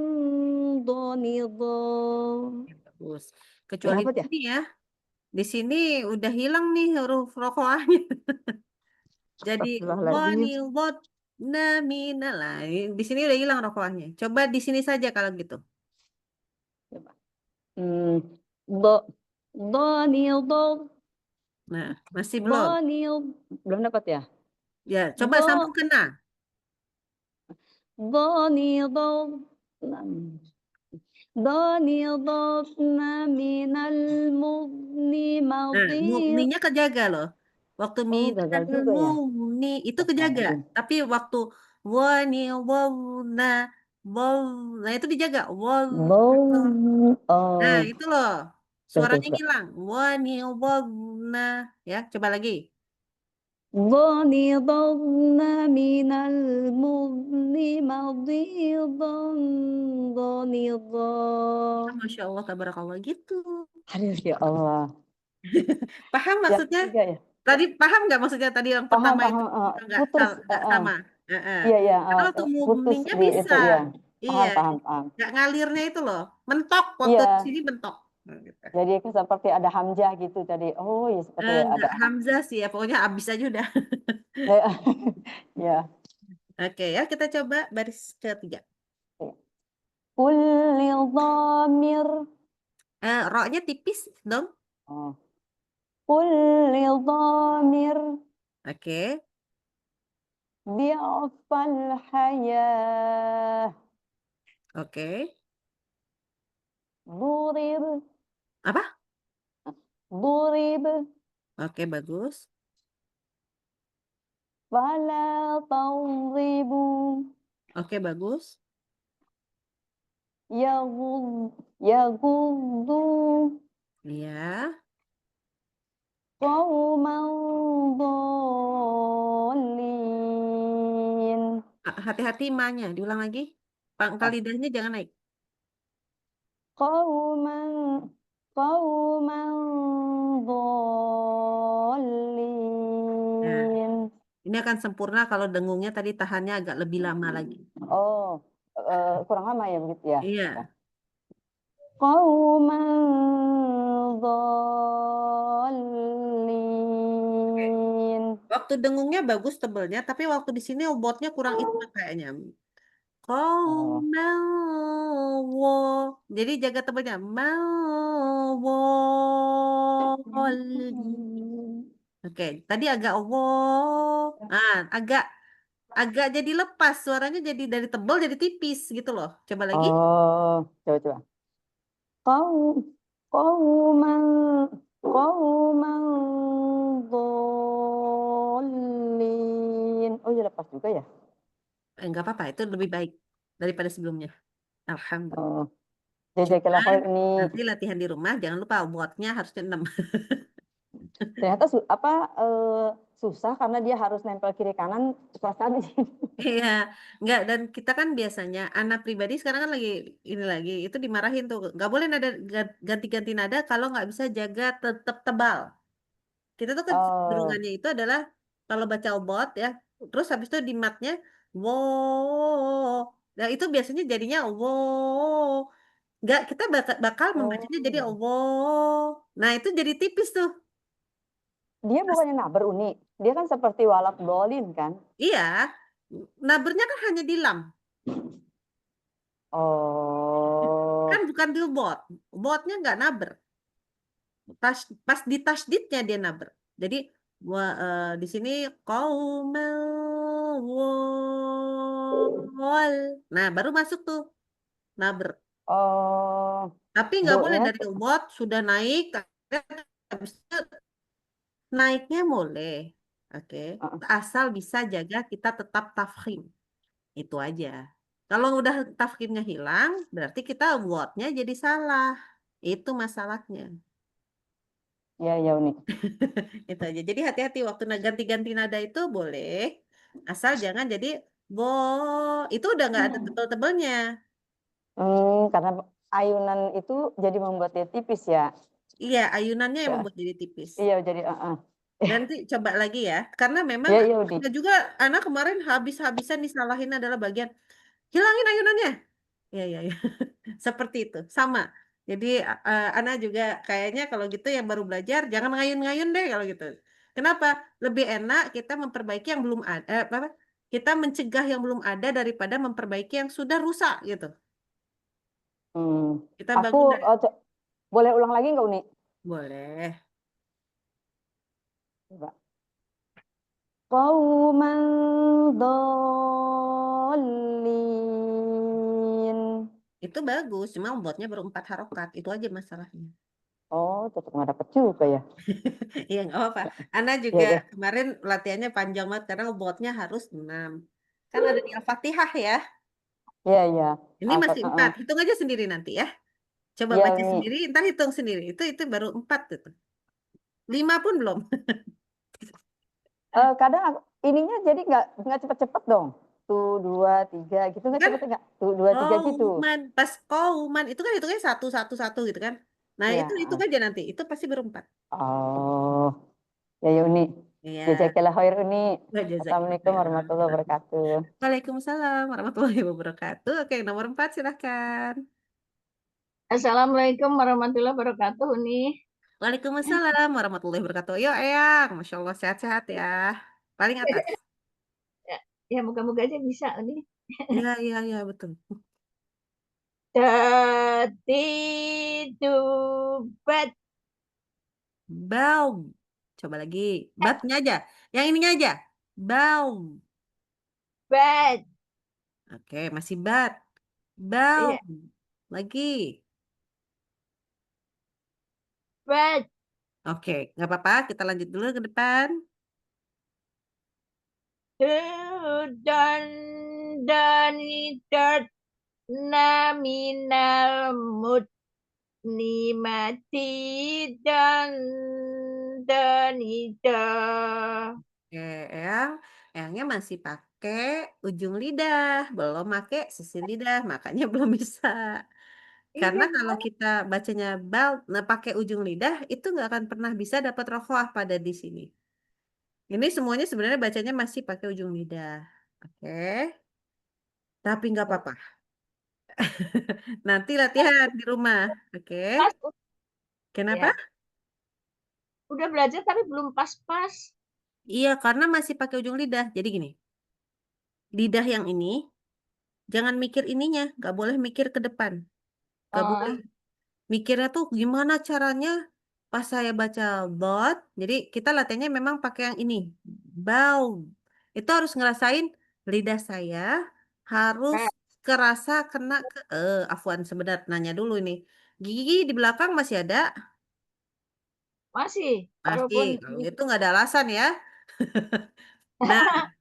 doni do. Bagus. Kecuali Kenapa di dia? sini ya. Di sini udah hilang nih huruf rokoahnya. Jadi Astagfirullahaladzim. wot namina lah. Di sini udah hilang rokoahnya. Coba di sini saja kalau gitu. Doni do. Nah, masih belum. Belum dapat ya? Ya, coba sambung kena. Minal mudni Nah, madid. nya kejaga loh. Waktu gagal minal juga ya. mudni itu kejaga. Tapi waktu wani wawna nah itu dijaga. Nah, itu loh. Suaranya Coba. hilang. Wani wawna. Ya, coba lagi. Minal mudni madidon Masya Allah, tabarakallah gitu. Aduh, ya Allah. Paham Yang maksudnya? ketiga ya? Tadi paham nggak maksudnya tadi yang Paham, pertama itu paham. kita nggak Putus. nggak sama? Iya, Karena waktu putus movingnya di bisa. itu ya. Iya, Paham. nggak ngalirnya itu loh. Mentok waktu Iya. di sini mentok. Nah, gitu. Jadi seperti ada hamzah gitu tadi. Oh, ya seperti Nggak ada. hamzah sih ya, pokoknya abis aja udah. Ya. Oke ya, kita coba baris ketiga. Kulli dhamir. Ro-nya tipis dong. Kulli dhamir. Oke. Bi'afal hayah. Oke. Durib. Apa? Durib. Oke, bagus. Fala tadribu. Oke, bagus. Yaghuddu. Iya. Qauman dhalin. Hati-hati ma-nya, diulang lagi. Pangkal lidahnya jangan naik. Qauman dhalin. Ini akan sempurna kalau dengungnya tadi tahannya agak lebih lama lagi. Oh, kurang lama ya begitu ya? Iya. Qauman dhalin. Waktu dengungnya bagus tebelnya, tapi waktu di sini obotnya kurang itma kayaknya. Mau. Jadi jaga tebelnya. Oke, tadi agak agak jadi lepas, suaranya jadi dari tebal jadi tipis gitu loh. Coba lagi. Coba. Qauman dhalin. Oh, ya lepas juga ya? Enggak apa-apa, itu lebih baik daripada sebelumnya. Alhamdulillah. Jazakallah khair ini. Nanti latihan di rumah, jangan lupa buatnya harusnya 6. Ternyata susah karena dia harus nempel kiri kanan perasaan di sini. Iya, enggak, dan kita kan biasanya anak pribadi sekarang kan lagi itu dimarahin tuh, nggak boleh nada ganti-ganti nada kalau nggak bisa jaga tetap tebal. Kita tuh kan kecenderungannya itu adalah kalau baca obot ya, terus habis itu di matnya wo, nah itu biasanya jadinya wo, nggak kita bakal membacanya jadi wo, nah itu jadi tipis tuh. Dia bukannya naber Uni, dia kan seperti walak dolin kan? Iya, nabernya kan hanya di lam. Kan bukan di bot. Botnya nggak naber. Pas di tasdidnya dia naber. Jadi di sini wal. Nah, baru masuk tuh naber. Tapi nggak boleh dari bot sudah naik Habis itu naiknya boleh. Oke. Heeh. Asal bisa jaga kita tetap tafkhim. Itu aja. Kalau udah tafkhimnya hilang, berarti kita wordnya jadi salah. Itu masalahnya. Ya, ya Uni. Itu aja. Jadi hati-hati waktu ganti-ganti nada itu boleh. Asal jangan jadi bo. Itu udah nggak ada tebel-tebelnya. Karena ayunan itu jadi membuat dia tipis ya. Iya, ayunannya yang Ya. membuat jadi tipis. Iya, jadi Nanti coba lagi ya. Karena memang Ya, ya Udi. ada juga anak kemarin habis-habisan disalahin adalah bagian hilangin ayunannya. Ya, ya, ya. Seperti itu. Sama. Jadi Ana juga kayaknya kalau gitu yang baru belajar jangan ngayun-ngayun deh kalau gitu. Kenapa? Lebih enak kita memperbaiki yang belum ada, apa? Kita mencegah yang belum ada daripada memperbaiki yang sudah rusak gitu. Kita Aku bangun dari boleh ulang lagi nggak Uni? boleh. Coba. Qauman dhalin. Itu bagus, cuma buatnya baru 4 harokat. Itu aja masalahnya. Oh, tetap nggak dapet juga ya. Iya, nggak apa-apa. Ana Ya, juga ya. kemarin latihannya panjang banget karena buatnya harus 6. Kan ada di Al-Fatihah ya. Ya, ya. Ini masih 4. Hitung aja sendiri nanti ya. Coba Ya baca Uni. sendiri, ntar hitung sendiri. Itu baru 4 itu. 5 pun belum. Kadang ininya jadi nggak cepet-cepet dong. Tuh 2, 3 gitu nggak Kan cepet nggak? Tuh 2, 3 gitu. kauman, pas kauman itu kan hitungnya 1 1 1 gitu kan. Nah, Ya. itu hitung aja nanti. Itu pasti baru 4. Oh, ya ya Uni. Iya. Jazakallah khair Uni. Wah, Assalamualaikum jazakallah. warahmatullahi wabarakatuh. Waalaikumsalam warahmatullahi wabarakatuh. Oke, nomor 4 silahkan. Assalamualaikum warahmatullahi wabarakatuh, Uni. Waalaikumsalam warahmatullahi wabarakatuh. Yo, Eyang. Masya Allah, sehat-sehat ya. Paling atas. Ya, moga-moga aja bisa, Uni. Iya, iya, iya, betul. Tertidubat, Bau. Coba lagi. Batnya aja. Yang ininya aja. Bau. bat, Oke, masih bat. Bau. ya, Lagi. bat, Oke, nggak apa-apa. Kita lanjut dulu ke depan. dan danidat naminal mutnimati dan danida. Oke, Eyangnya masih pakai ujung lidah. Belum pakai sisi lidah. Makanya belum bisa. Karena Iya, kalau kita bacanya bal, nah pakai ujung lidah, itu nggak akan pernah bisa dapat rokoah pada di sini. Ini semuanya sebenarnya bacanya masih pakai ujung lidah. Oke, tapi nggak apa-apa. Nanti latihan di rumah. Oke, pas, kenapa? ya. Udah belajar tapi belum pas-pas. Iya, karena masih pakai ujung lidah. Jadi gini, lidah yang ini, jangan mikir ininya. Nggak boleh mikir ke depan. Nggak boleh. Mikirnya tuh gimana caranya pas saya baca bot. Jadi kita latihannya memang pakai yang ini. Bau. Itu harus ngerasain lidah saya harus Kayak kerasa kena ke Afwan sebentar nanya dulu ini. Gigi di belakang masih ada? masih, Masih. walaupun Kalau gitu nggak ada alasan ya. Nah,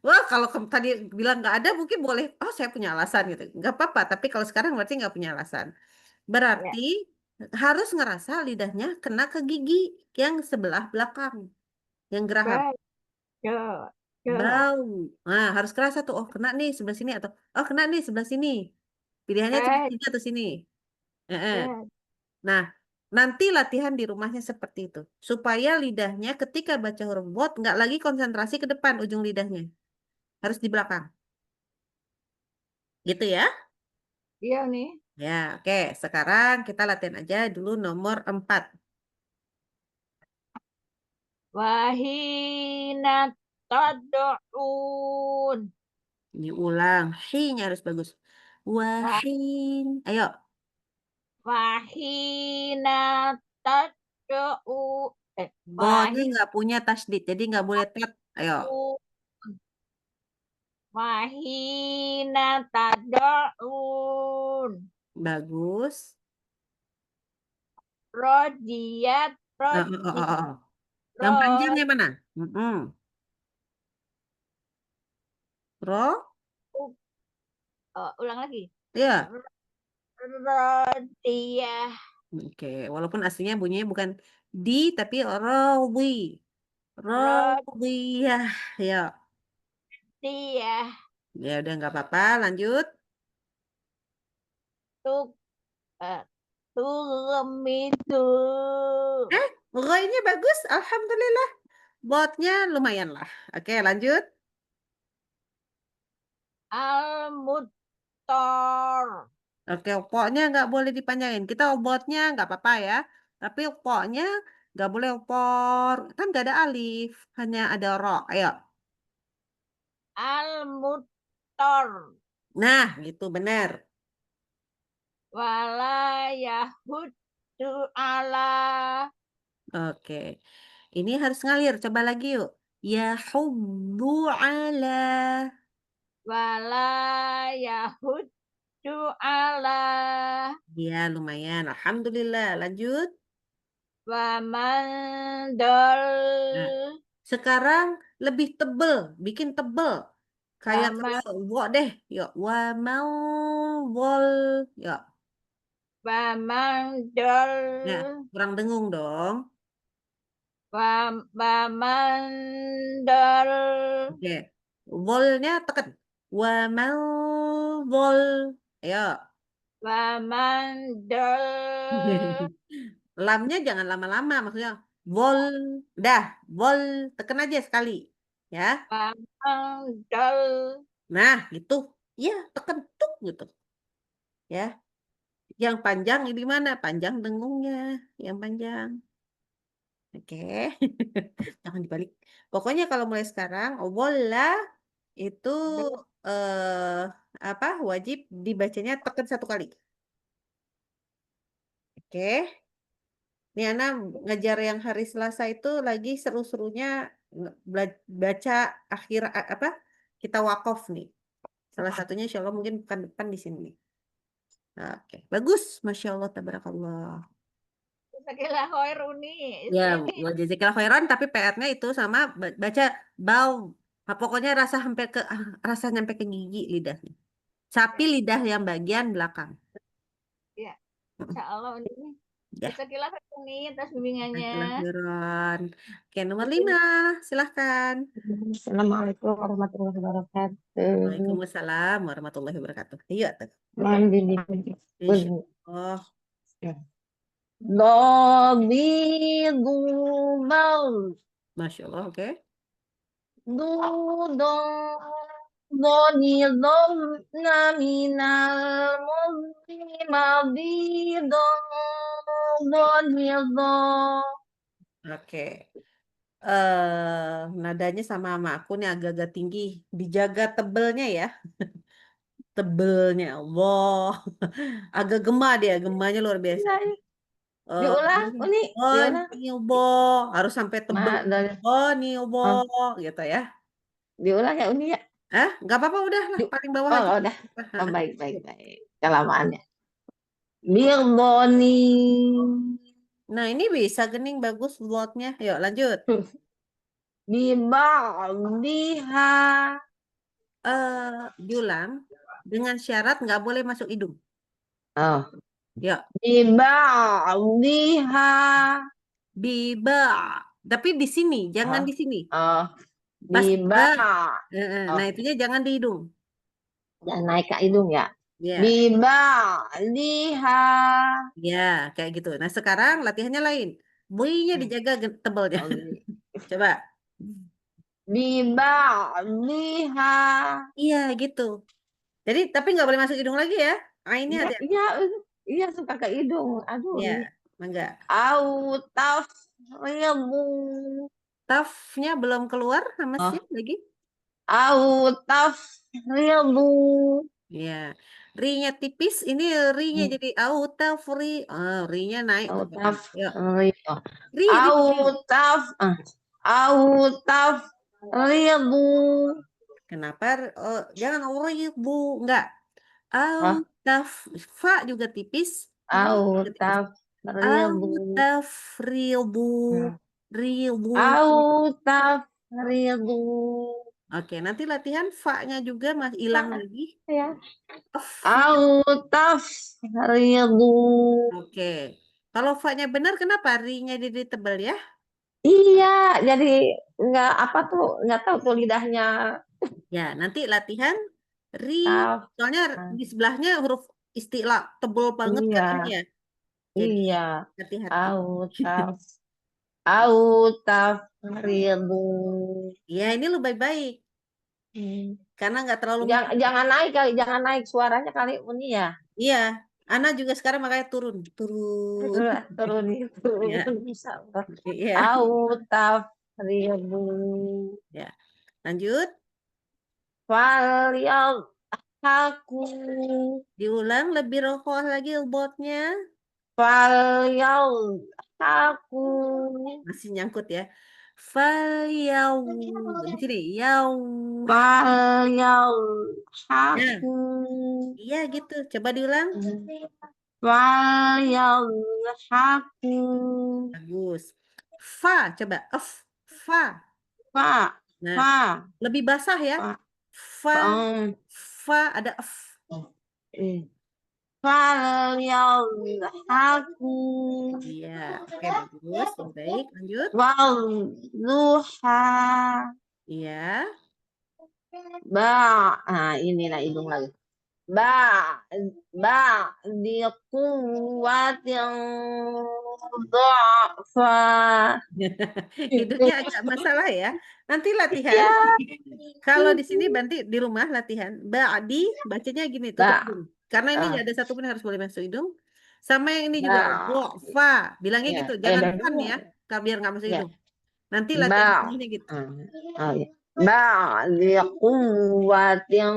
wah kalau tadi bilang nggak ada mungkin boleh. Oh saya punya alasan gitu. Nggak apa-apa. Tapi kalau sekarang berarti nggak punya alasan. ya, Berarti harus ngerasa lidahnya kena ke gigi yang sebelah belakang, yang geraham. baik, ya, ya, Bau. Nah, harus kerasa tuh, oh kena nih sebelah sini atau oh kena nih sebelah sini. Pilihannya sebelah baik, sini atau sini. Eh. ya, Nah, nanti latihan di rumahnya seperti itu. Supaya lidahnya ketika baca huruf bot nggak lagi konsentrasi ke depan ujung lidahnya. Harus di belakang. Gitu ya. iya nih. Ya, oke. Sekarang kita latihan aja dulu nomor 4. Wahina tad'un. Ini ulang. Hi-nya harus bagus. Wah- Wahin. Ayo. Wahina tad'un. Bo-nya Wahina nggak punya tasdid. Jadi nggak boleh tet. Ayo. Wahina tad'un. Bagus. Rodiyat. Yang panjangnya mana? Ulang lagi. Ya. Rodiyah. Oke, walaupun aslinya bunyinya bukan di tapi rawi. Rawiyah. Ya. Rodiyah. Ya udah nggak apa-apa, lanjut. Tughmidu. Ghainya bagus, alhamdulillah. Botnya lumayan lah. Oke, lanjut. Al-Muttar. Oke, pokoknya nggak boleh dipanjangin. Kita botnya nggak apa-apa ya. Tapi pokoknya nggak boleh opor. Kan nggak ada alif, hanya ada ro. Ayo. Al-Muttar. Nah, gitu benar. Wala yahuddu ala. Oke. Ini harus ngalir. Coba lagi yuk. Yahuddu ala. Wala yahuddu ala. Ya, lumayan. Alhamdulillah. Lanjut. Wa mandol. Nah, sekarang lebih tebel. Bikin tebel. Kayak kalau wo deh. Yuk. Wa mau wol. Yuk. Wa mandol. Nah, kurang dengung dong. Wa mandol. Oke. Wolnya tekan. Wa mau wol. Ayo. Wa mandol. Lamnya jangan lama-lama. Maksudnya wol. Dah. Wol. Tekan aja sekali. Ya. Wa mandol. Nah, gitu. Ya, tekan tuk gitu. Ya. Yang panjang ini mana? Panjang dengungnya. Yang panjang. Oke. Jangan dibalik. Pokoknya kalau mulai sekarang, wola itu apa? Wajib dibacanya tekan 1 kali. Oke. Ini Ana ngejar yang hari Selasa itu lagi seru-serunya baca akhir apa? Kita wakaf nih. Salah satunya insya Allah mungkin pekan depan di sini. Oke, bagus, masya Allah, tabarakallah. Jazakallah khair Uni. Ya, Ini wa jazakallahu khairan, tapi PR-nya itu sama baca bau. Pokoknya rasa nyampe ke gigi lidahnya. Sapi lidah yang bagian belakang. ya. Insya Allah Uni. Ya. Jazakallah khair Uni atas bimbingannya. Jazakallahu khairan. Oke, nomor 5, silahkan. Assalamualaikum warahmatullahi wabarakatuh. Waalaikumsalam warahmatullahi wabarakatuh. Ayo, tuh. Mohon bimbing. Insya Allah. Dobidubal. Masya Allah, oke. Donidom naminal mudimabidom donidom. Oke. Nadanya sama aku nih agak-agak tinggi. Dijaga tebelnya ya. Tebelnya. Allah. Agak gema dia, gemanya luar biasa. Diulang, Uni, diulang. Niobo. Harus sampai tebel. Niobo. Gitu ya. Diulang ya Uni ya. Nggak apa-apa udah lah. Paling bawah aja. Udah. Baik. Kelamaannya. Birdoni. Nah, ini bisa gening bagus buatnya. Yuk, lanjut. Biba'diha. Diulang dengan syarat nggak boleh masuk hidung. Ya. Biba'diha. Biba. Tapi di sini, jangan di sini. Biba. Nah, itunya jangan di hidung. Jangan naik ke hidung ya. Ya. Biba'diha. Ya, kayak gitu. Nah, sekarang latihannya lain. Buinya dijaga tebelnya. Coba. Biba'diha. Iya, gitu. Jadi, tapi nggak boleh masuk hidung lagi ya. Ini ada. Iya, suka ke hidung. Aduh. Iya, enggak. Tafridu. Tafnya belum keluar sama sih lagi. Tafridu. Ya, ri-nya tipis, ini ri-nya jadi autafri. Ri-nya naik. Autafridu. Kenapa? Jangan ribu, enggak. Autaf, fa juga tipis. Ridhu. tafridu. Nah. Ridu. Au tafridu. Oke, nanti latihan fa-nya juga hilang lagi. Ya. Fa. Au tafridu. Oke. Kalau fa-nya benar, kenapa ri-nya jadi tebal ya? Iya, jadi nggak apa tuh, nggak tahu tuh lidahnya. Ya, nanti latihan ri. Taf. Soalnya di sebelahnya huruf istilah tebal banget kan Iya, ini ya. Jadi iya. hati-hati. Au tafridu. Ya, ini lu baik-baik. Karena nggak terlalu Jangan naik kali, jangan naik suaranya kali ini ya. Iya, Ana juga sekarang makanya turun. Turun Ya. bisa. Iya. Au tafridu. Ya. Lanjut. Falyal aku. Diulang lebih rokoh lagi botnya. Falyal aku. Masih nyangkut ya. Falyau. Di sini. Yau. Falyal Ya. aku. Iya gitu. Coba diulang. Falyal aku. Bagus. Fa. Coba. Fa. Fa. Nah, Fa. lebih basah ya. Fa. Fa. Fa ada f. Falyal aku. Iya. Oke, bagus. Baik. Lanjut. Wal duha. Iya. Nah ini lah hidung lagi. Di kuat yang dhafa. Hidungnya agak masalah ya. Nanti latihan. Ya. Kalau di sini nanti di rumah latihan. Ba'di bacanya gini, tutup hidung. Karena ini nggak ada satupun yang harus boleh masuk hidung. Sama yang ini juga. Fa. Bilangnya Ya. gitu. Jangan fan ya. Biar nggak masuk Ya. hidung. Nanti latihan semuanya gitu. Oh, ya. Di kuat yang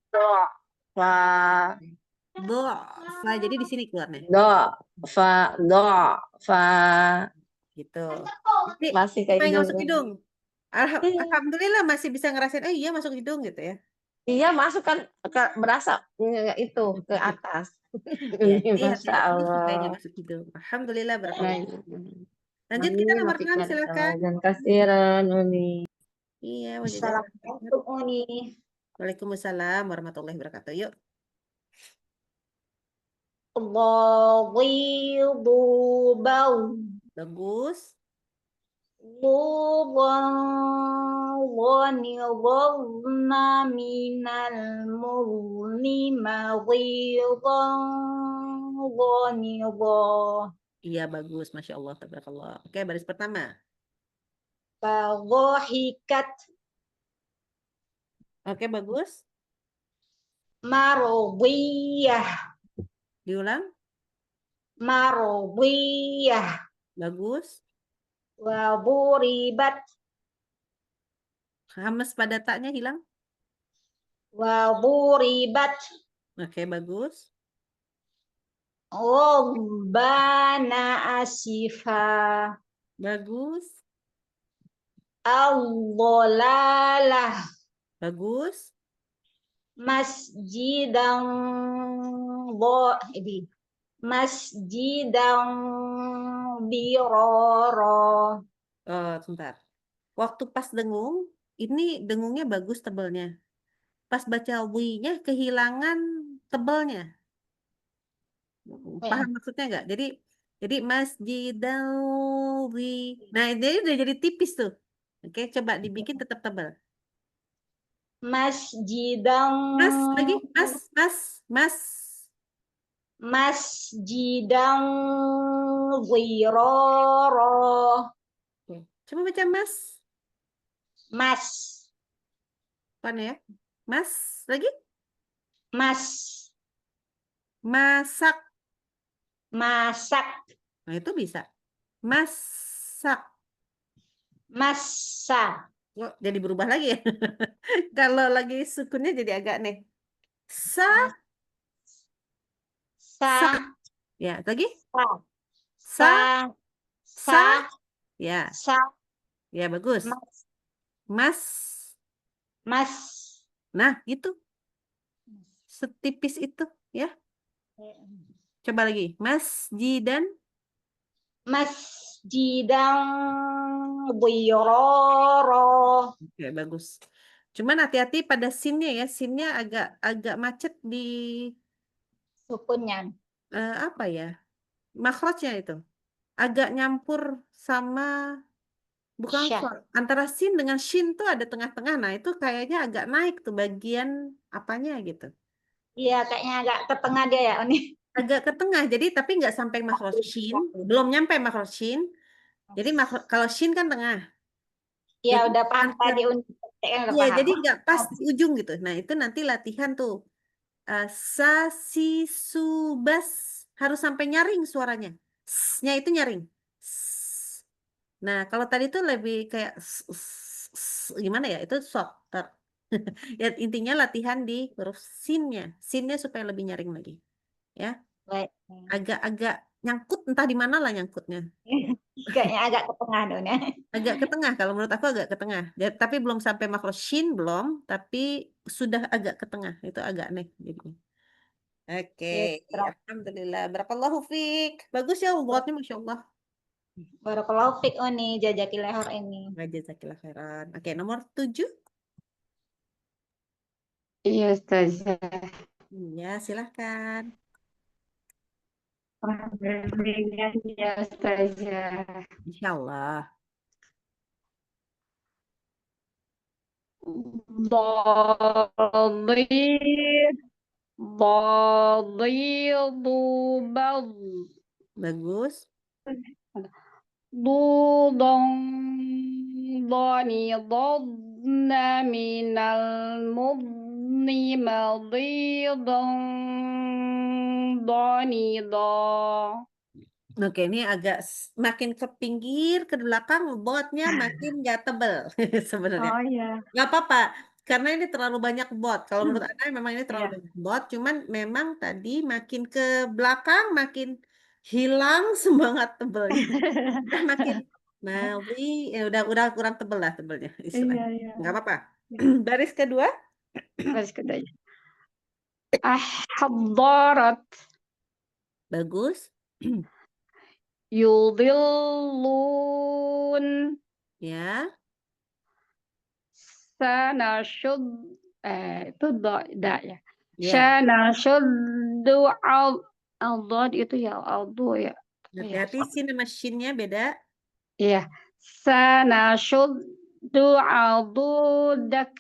dhafa. Fa. Jadi di sini keluarnya. Dhafa. Gitu. Nanti Masih kayak yang hidung. masuk hidung. Alhamdulillah masih bisa ngerasain. Iya masuk hidung gitu ya. Iya masuk kan berasa itu ke atas. Ya, jadi Masya hati-hati Allah. supaya masuk hidung. Alhamdulillah Nah, barakallah. Lanjut kita nomor 6 silakan. Dan kasiran Uni. Iya, Assalamualaikum Uni. Waalaikumsalam warahmatullahi wabarakatuh. Yuk. Dhawidu bau. Bagus. Dhani dhanna minal murni maghidhan dhanidha. Iya, bagus. Masya Allah. Tabarakallah. Oke, baris pertama. Fadhahikat Oke, bagus. maradiyah. Diulang. Maradiyah. Bagus. Wa buribat. Hamas pada taknya hilang. Wa buribat. Oke, bagus. Rabbana asifa. Bagus. Al-dhalalah. Bagus. Masjidan birara. Sebentar. Waktu pas dengung, ini dengungnya bagus tebelnya. Pas baca wi-nya kehilangan tebelnya. Paham maksudnya nggak? Jadi masjidawi. Nah, ini udah jadi tipis tuh. Oke, coba dibikin tetap tebal. Masjidan Lagi, mas. Masjidan wirara. Oke. Coba baca mas. Mas. Mana ya? Mas. Lagi? Mas. Masak. Masak. Nah, itu bisa. Masak. Masa. Oh, jadi berubah lagi ya. Kalau lagi sukunnya jadi agak nih. Sa. Ya, lagi? Sa. Ya. Ya, bagus. Mas. Nah, gitu. Setipis itu, ya. Coba lagi. Masjidan. Masjidan dirara. Oke, bagus. Cuman hati-hati pada sinnya ya. Sinnya agak macet di Sukunnya. apa ya? Makhrajnya itu. Agak nyampur sama bukan Sya. short. Antara sin dengan shin tuh ada tengah-tengah. Nah, itu kayaknya agak naik tuh bagian apanya gitu. Iya, kayaknya agak ke tengah dia ya, Uni. Agak ke tengah. Jadi tapi nggak sampai makhraj shin. Belum nyampe makhraj shin. Jadi kalau shin kan tengah. Iya, Jadi udah paham antara tadi Uni. Kan udah iya, paham. jadi nggak pas di ujung gitu. Nah, itu nanti latihan tuh. Sa, si, su, bas. Harus sampai nyaring suaranya. S-nya itu nyaring. S. Nah, kalau tadi tuh lebih kayak gimana ya? Itu softer. Ya, intinya latihan di huruf sinnya. Sinnya supaya lebih nyaring lagi. Ya, Baik. agak-agak nyangkut entah di mana lah nyangkutnya. Kayaknya agak ke tengah dong ya. Agak ke tengah, kalau menurut aku agak ke tengah. Tapi belum sampai makro shin belum, tapi sudah agak ke tengah. Itu agak aneh jadinya. Oke, Ya, alhamdulillah. Barakallahu fiik. Bagus ya buatnya, Masya Allah. Barakallahu fiik Uni, jazakillah khair ini. Jazakillah khairan. Oke, nomor 7. Iya, Ustazah. Ya, silahkan. Ringan ya, Ustazah. Insya Allah. Dhadir, dhadir, dubal. Bagus. Dudong, dhani, dhodna, minal mudni, madidong, dhani, Oke, ini agak makin ke pinggir, ke belakang, botnya makin nggak tebel sebenarnya. Oh iya. Nggak apa-apa, karena ini terlalu banyak bot. Kalau menurut Ana memang ini terlalu Iya. banyak bot, cuman memang tadi makin ke belakang, makin hilang semangat tebelnya. Udah makin Nawi, udah kurang tebel lah tebelnya istilahnya. Iya. Nggak apa-apa. Baris kedua, Baris kedua. Ahdarat, bagus. yudillun, Ya, sanashud, itu da ya. ya. Sanashuddu al-dad itu ya aldu ya. Hati-hati sin sama shinnya beda. Iya. Sanashuddu al-dudak.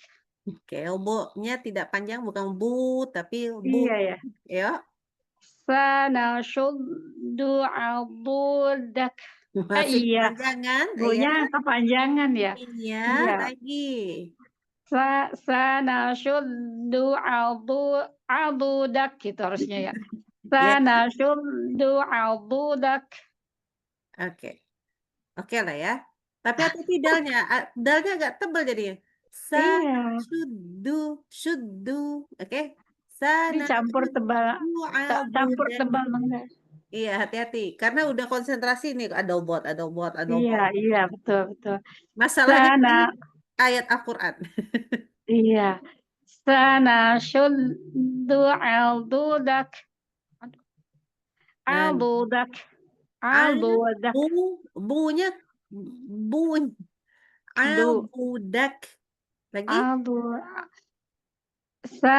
Oke, bo-nya tidak panjang, bukan bu, tapi bu. Iya ya. Ya. Sanashuddu al-dudak. Masih Iya. kepanjangan. Bu-nya Ya. kepanjangan ya. Iya, Iya. lagi. Sanashuddu al-dudak gitu harusnya ya. Sanashuddu al-dudak. Oke. Oke lah ya. Tapi hati-hati dalnya. Dalnya agak tebal jadinya. Iya. Syuddu. Oke. Dicampur tebal, campur Abudan. tebal enggak? Iya, hati-hati. Karena udah konsentrasi nih. Ada bot. Iya, betul. Masalahnya Sana, ini ayat Al-Quran. iya. Sanashuddu al-dudak. Al-dudak. Al-dudak. Bu-nya al-budak. Lagi?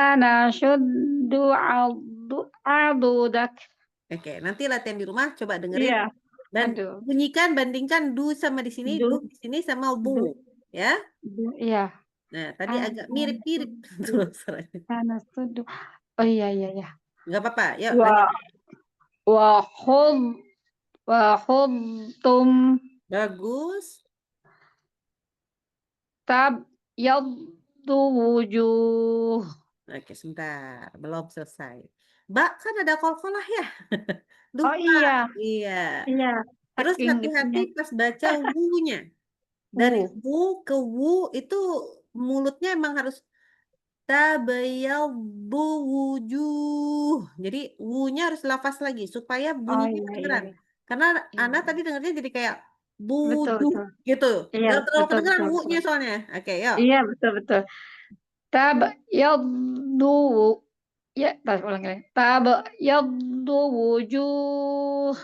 Sanashuddu al-dudak. Oke, nanti latihan di rumah coba dengerin Iya. dan Aduh. bunyikan, bandingkan du sama di sini, Du. du di sini sama bu, ya. Iya. Nah, tadi agak mirip-mirip tuh suaranya. Sanashuddu. Oh iya. Nggak apa-apa, yuk Wa lanjut. wa khudtum Bagus. tabyaddu wujuh. Oke, sebentar, belum selesai. Mbak, kan ada qalqalah ya? Oh Lupa. iya. Iya. Iya. Terus Saking hati-hati itunya. pas baca wu-nya. Dari Wu. wu ke wu itu mulutnya emang harus tabayaddu wujuh. Jadi wu-nya harus lafaz lagi supaya Oh bunyinya iya. kedengeran. Karena Ana tadi dengarnya jadi kayak bujuh Betul. gitu. Iya, Nggak terlalu kedengeran betul. wu-nya soalnya. Oke, yuk. Iya, betul. Tabyaddu Ya, ulang lagi. Tabayyaddu wujuh.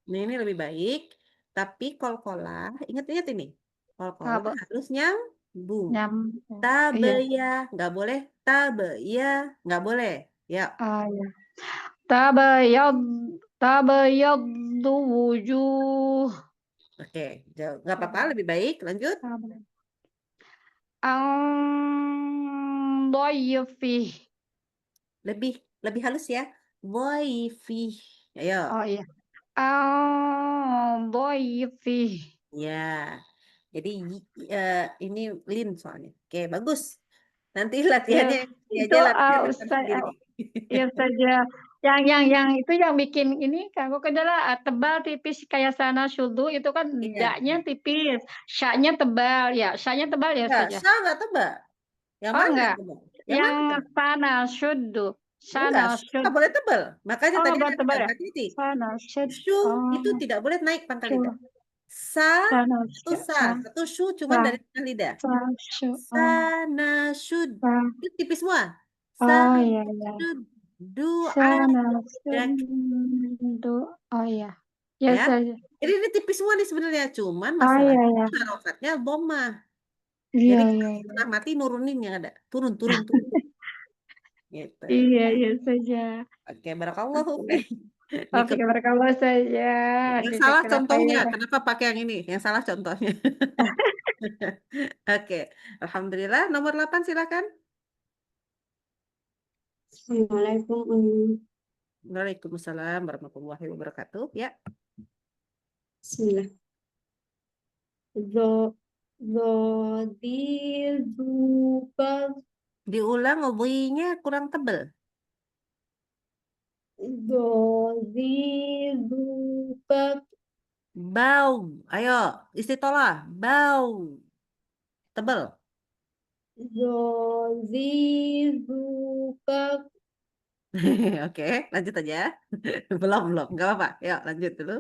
Nah, ini lebih baik. Tapi kol-kolah, ingat-ingat ini. Kol-kolah Taba harus nyambung. nyam. Iya. Tabeya, nggak boleh. Tabeya, nggak boleh. Ya, Ah, ya. Tabayyad tabayyaddu wujuh. oke. Nggak apa-apa, lebih baik. Lanjut. Doyfih. Lebih lebih halus ya. Wifi. Ayo. Oh iya. Doyfih. Ya. Jadi ini Lin soalnya. Oke, bagus. Nanti Ya, latihannya ini itu aja latihan depan saya sendiri. ya saja. Yang itu yang bikin ini kagok adalah tebal tipis kayak sana sudu itu kan Iya. daknya tipis, syanya tebal ya, syanya tebal ya Enggak, saja. sa nggak tebak. Yang Oh mana enggak, yang tebak? Yang yang mana tuh? sana sudu, sana Enggak, sa sud, nggak boleh tebal. Makanya oh tadi nggak boleh saya tebal bilang ya, hati-hati. sana sud, Shu itu oh tidak boleh naik pangkal shu, lidah. Sa, sana satu shu, sa, satu shu cuman sa, dari tengah lidah. sa, shu, Sana sud. sa, Itu tipis semua. oh Sana iya iya, sud. Doa sana dak. sudu, oh iya, ya Ya. saja, Jadi ini tipis semua nih sebenarnya. Cuman oh iya masalahnya iya, harokatnya dhammah. iya Jadi kita iya. setengah mati nurunin yang ada. Turun, turun, turun. Gitu. Iya, iya saja. Oke, barakallahu. Oke, Ini oke, barakallah saja. yang salah Jazakallah contohnya. khair. Kenapa pakai yang ini? Yang salah contohnya. Oke. Alhamdulillah. Nomor 8 silakan. Assalamualaikum. Waalaikumsalam warahmatullahi wabarakatuh. Ya. Bismillah. Zodil zubar Diulang nya kurang tebel. zodil zubar Bau. Ayo, istitolah. Bau. Tebel. zodil zubar Oke, lanjut aja. Belum, belum. Nggak apa-apa. Yuk, lanjut dulu.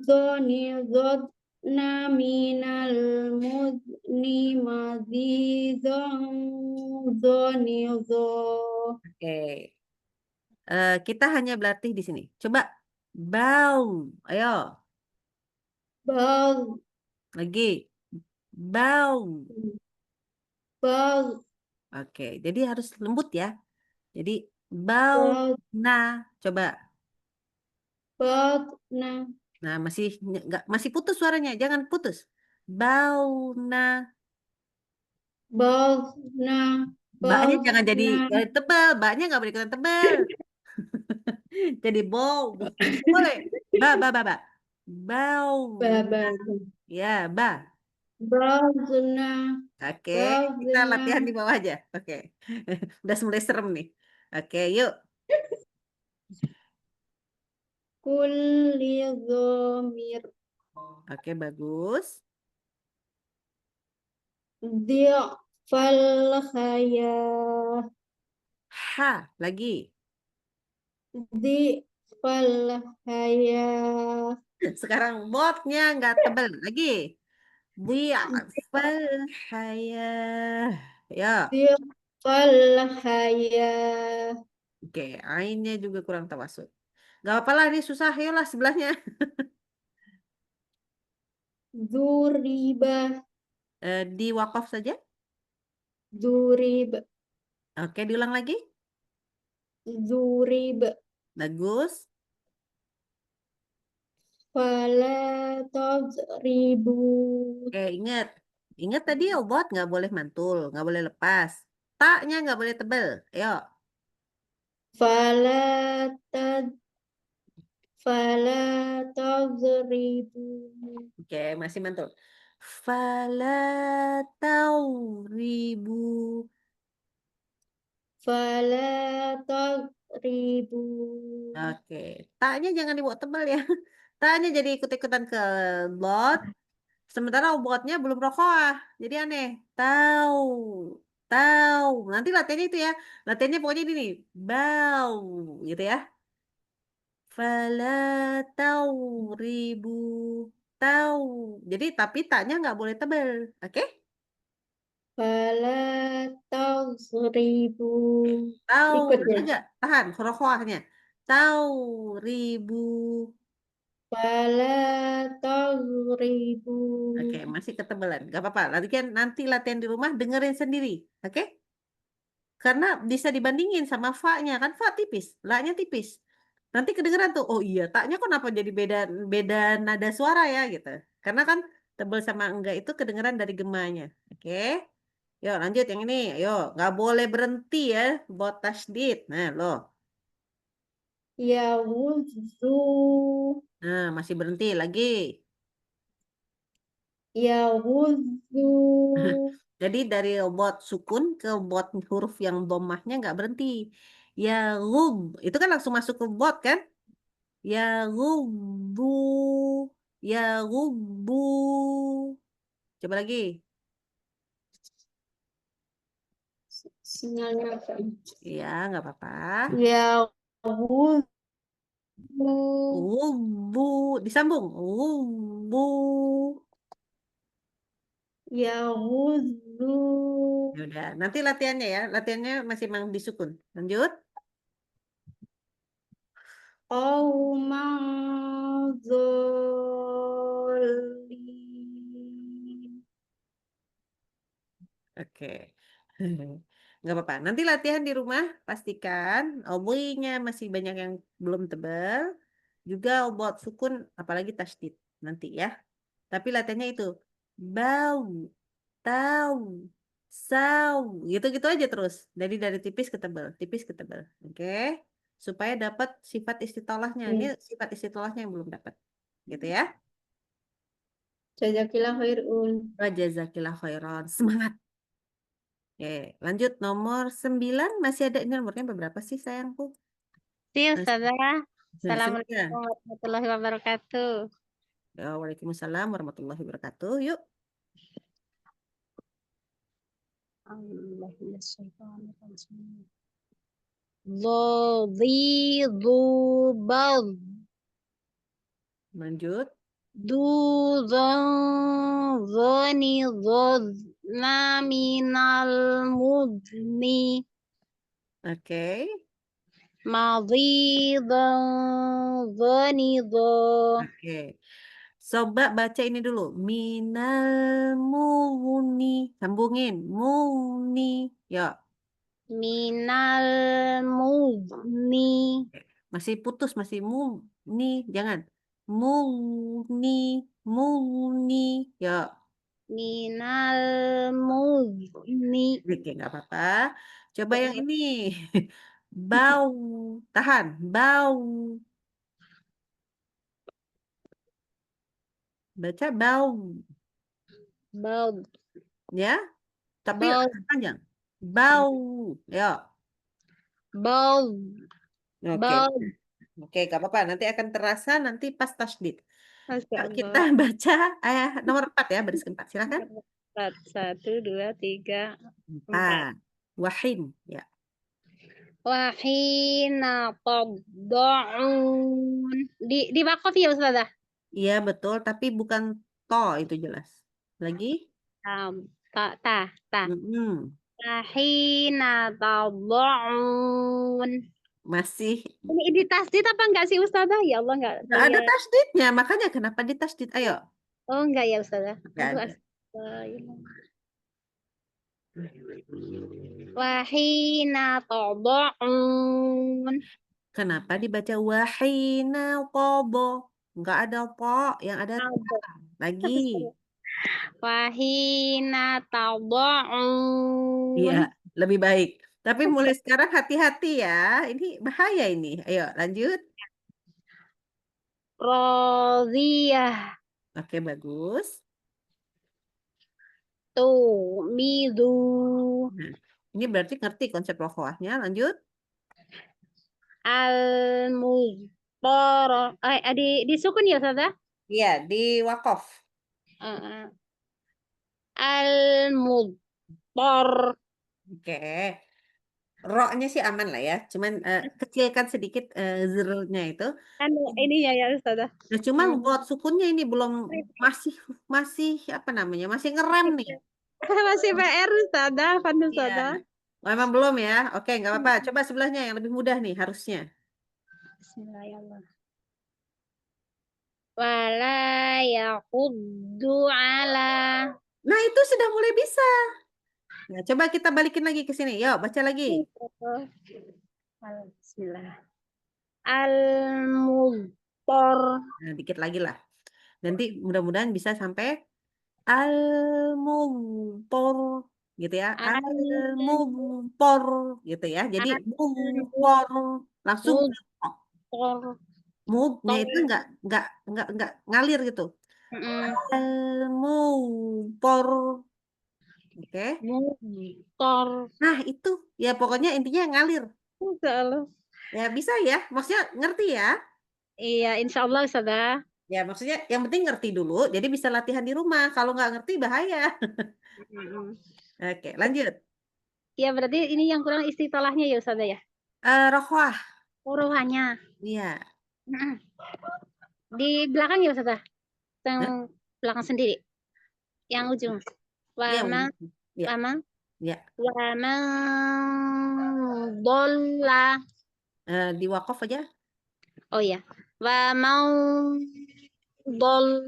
zoni zodna minal muzni mazidon zoni Oke. Kita hanya berlatih di sini. Coba. Bau. Ayo, bag lagi. Bau. bag Oke, jadi harus lembut ya. Jadi bau. bag Nah, coba. bag nah Nah, masih putus suaranya. Jangan putus. Bau. Nah, bag nah baknya bag jangan jadi nah tebal. Baknya nggak boleh ikutan tebal. Jadi bau. Boleh. Ba. Bau. baba Ya, ba. bagna Oke, kita bagna latihan di bawah aja. Oke. Udah mulai serem nih. Oke, yuk. kulli dhamir Oke, bagus. dhi'fal khaya Ha, lagi. dhi'fal khaya Sekarang botnya nggak tebel. Lagi. Bi'afal hayah. Ya. dhi'fal khaya Oke, ainnya juga kurang tawasud. Gak apa-apa lah, ini susah. Ayolah sebelahnya. dzuriba Di wakaf saja. dzurib Oke, diulang lagi. dzurib Bagus. fala tadribu Oke, ingat. Ingat tadi obat nggak boleh mantul, nggak boleh lepas. Taknya nggak boleh tebel. Ayo. fala tad fala tadribu Oke, masih mantul. Fala tauribu. fala tadribu Oke, taknya jangan dibawa tebal ya. Taknya jadi ikut-ikutan ke bot. Sementara botnya belum rokoah. Jadi aneh. Tahu. Tahu. Nanti latihannya itu ya. Latihannya pokoknya ini nih. Bau. Gitu ya. Fala tauribu. Tahu. Jadi tapi taknya nggak boleh tebal. Oke? Fala tadribu. Tahu, Ikut ya. enggak, tahan, huruf-hurufnya. Tauribu. Fala tadribu. Oke, masih ketebalan. Gak apa-apa. Nanti latihan di rumah dengerin sendiri. Oke? Karena bisa dibandingin sama fa-nya. Kan fa tipis, la-nya tipis. Nanti kedengeran tuh, oh iya, taknya kok kenapa jadi beda beda nada suara ya gitu. Karena kan tebel sama enggak itu kedengeran dari gemanya. Oke? Yuk lanjut yang ini. Ayo, nggak boleh berhenti ya buat tasdid. Nah, loh. Yawuzu. Nah, masih berhenti lagi. Yawuzu. Jadi dari bot sukun ke bot huruf yang domahnya nggak berhenti. Ya gub, itu kan langsung masuk ke bot kan? Ya gubu, ya gubu. Coba lagi. Sinyalnya apa? Ya, nggak apa-apa. Yawuzu. Gubu, disambung. Gubu. Yawuzu. Ya udah, nanti latihannya ya. Latihannya masih mang disukun. Lanjut. Qauman dzalimin. Oke. Nggak apa-apa. Nanti latihan di rumah, pastikan oboinya masih banyak yang belum tebal. Juga obot sukun, apalagi tasdid nanti ya. Tapi latihannya itu. Bau, tau, sau. Gitu-gitu aja terus. Dari tipis ke tebal, tipis ke tebal. Oke. Supaya dapat sifat istitolahnya. Ini sifat istitolahnya yang belum dapat. Gitu ya. Jazakillah khairun. Wajazakillah khairan. Semangat. Oke, lanjut nomor 9. Masih ada ini nomornya beberapa sih sayangku? Si Nah, Ustazah. 9. Assalamualaikum warahmatullahi wabarakatuh. Waalaikumsalam warahmatullahi wabarakatuh. Yuk. Dhi dhu bad Lanjut. du dhon dhoni dhod na minal mudni Oke. madhidan dhoni dho Oke. Coba baca ini dulu. Minal muni. Sambungin. Muni. Yuk. minal mudni Masih putus, masih muni. Jangan. Muni. Muni. Yuk. minal mudni Oke, nggak apa-apa. Coba yang ini. Bau. Tahan. Bau. Baca bau. bad Ya. Tapi bad panjang. Bau. Ya. bad Oke. bad Oke, nggak apa-apa. Nanti akan terasa nanti pas tasdid. Masya Yuk, kita Allah. baca nomor 4 ya, baris keempat. Silakan. 1, 2, 3, 4. 4. Wahin. Ya. Wahina tad'un. Di wakaf ya Ustazah? Iya, betul. Tapi bukan to itu jelas. Lagi. Ta. Mm-mm. Wahina tad'un. Masih Ini tasdid apa enggak sih Ustazah? Ya Allah enggak nggak ada lihat. tasdidnya. Makanya kenapa ditasdid? Ayo. Oh enggak ya Ustazah. Nggak Aduh, ada. astagfirullah. Wahina tad'un. Kenapa dibaca wahina qobo? Nggak ada po, yang ada ta. Lagi. Wahina Iya, tad'un. lebih baik. Tapi mulai sekarang hati-hati ya. Ini bahaya ini. Ayo, lanjut. Radiyah Oke, bagus. tu'midu. Nah, ini berarti ngerti konsep rokoahnya. Lanjut. Al-mudtar. Di sukun ya Ustazah? Iya, di wakof. Al-mudtar. Oke. Roknya sih aman lah ya. Cuman kecilkan sedikit zernya itu. Ini ya Ustazah. Nah, cuman buat sukunnya ini belum masih apa namanya? Masih ngerem nih. Masih PR Ustazah, Fadlu Iya. Ustazah. Oh, emang belum ya? Oke, nggak apa-apa. Coba sebelahnya yang lebih mudah nih harusnya. Bismillahirrahmanirrahim. Wala yaquddu ala. Nah, itu sudah mulai bisa. Nah, coba kita balikin lagi ke sini. Yuk, baca lagi. Bismillah. Al-mudhar. Nah, dikit lagi lah. Nanti mudah-mudahan bisa sampai al-mumtor gitu ya. Al-mumtor gitu ya. Jadi mumtor langsung Al-mudhar. move-nya itu nggak ngalir gitu. Al-mumtor. Oke. Mudhar. Nah, itu ya pokoknya intinya ngalir. Insyaallah. Ya bisa ya. Maksudnya ngerti ya. Iya, insyaallah Ustazah. Ya maksudnya yang penting ngerti dulu. Jadi bisa latihan di rumah. Kalau nggak ngerti bahaya. Oke, lanjut. Ya berarti ini yang kurang istitolahnya ya Ustazah ya. Rohwah. Uruhannya. Iya. Di belakang ya Ustazah. Yang belakang sendiri. Yang ujung. Iya. Wama. Ya. Wama. Ya. Wama dolla. Di wakaf aja. Oh ya. Wama dol.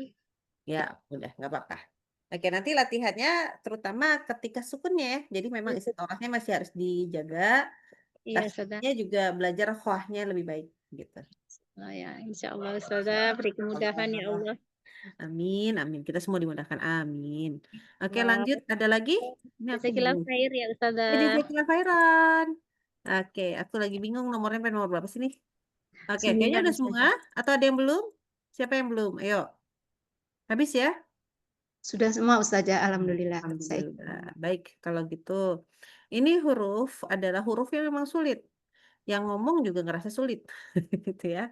Ya, udah nggak apa-apa. Oke, nanti latihannya terutama ketika sukunnya ya. Jadi memang istitolahnya masih harus dijaga. Iya, Ustazah. Tasnya juga belajar khoahnya lebih baik gitu. Oh ya, insyaallah Ustazah beri kemudahan ya Allah. Amin, amin. Kita semua dimudahkan. Amin. Oke, Wah. lanjut. Ada lagi? Ini aku Jazakallah bingung. khair ya Ustazah. Jazakallah khairan. Oke, aku lagi bingung nomornya sampai nomor berapa sih nih? Oke, kayaknya 9 udah semua. Atau ada yang belum? Siapa yang belum? Ayo. Habis ya? Sudah semua Ustazah, alhamdulillah. Alhamdulillah. Baik, kalau gitu. Ini huruf adalah huruf yang memang sulit. Yang ngomong juga ngerasa sulit. Gitu ya.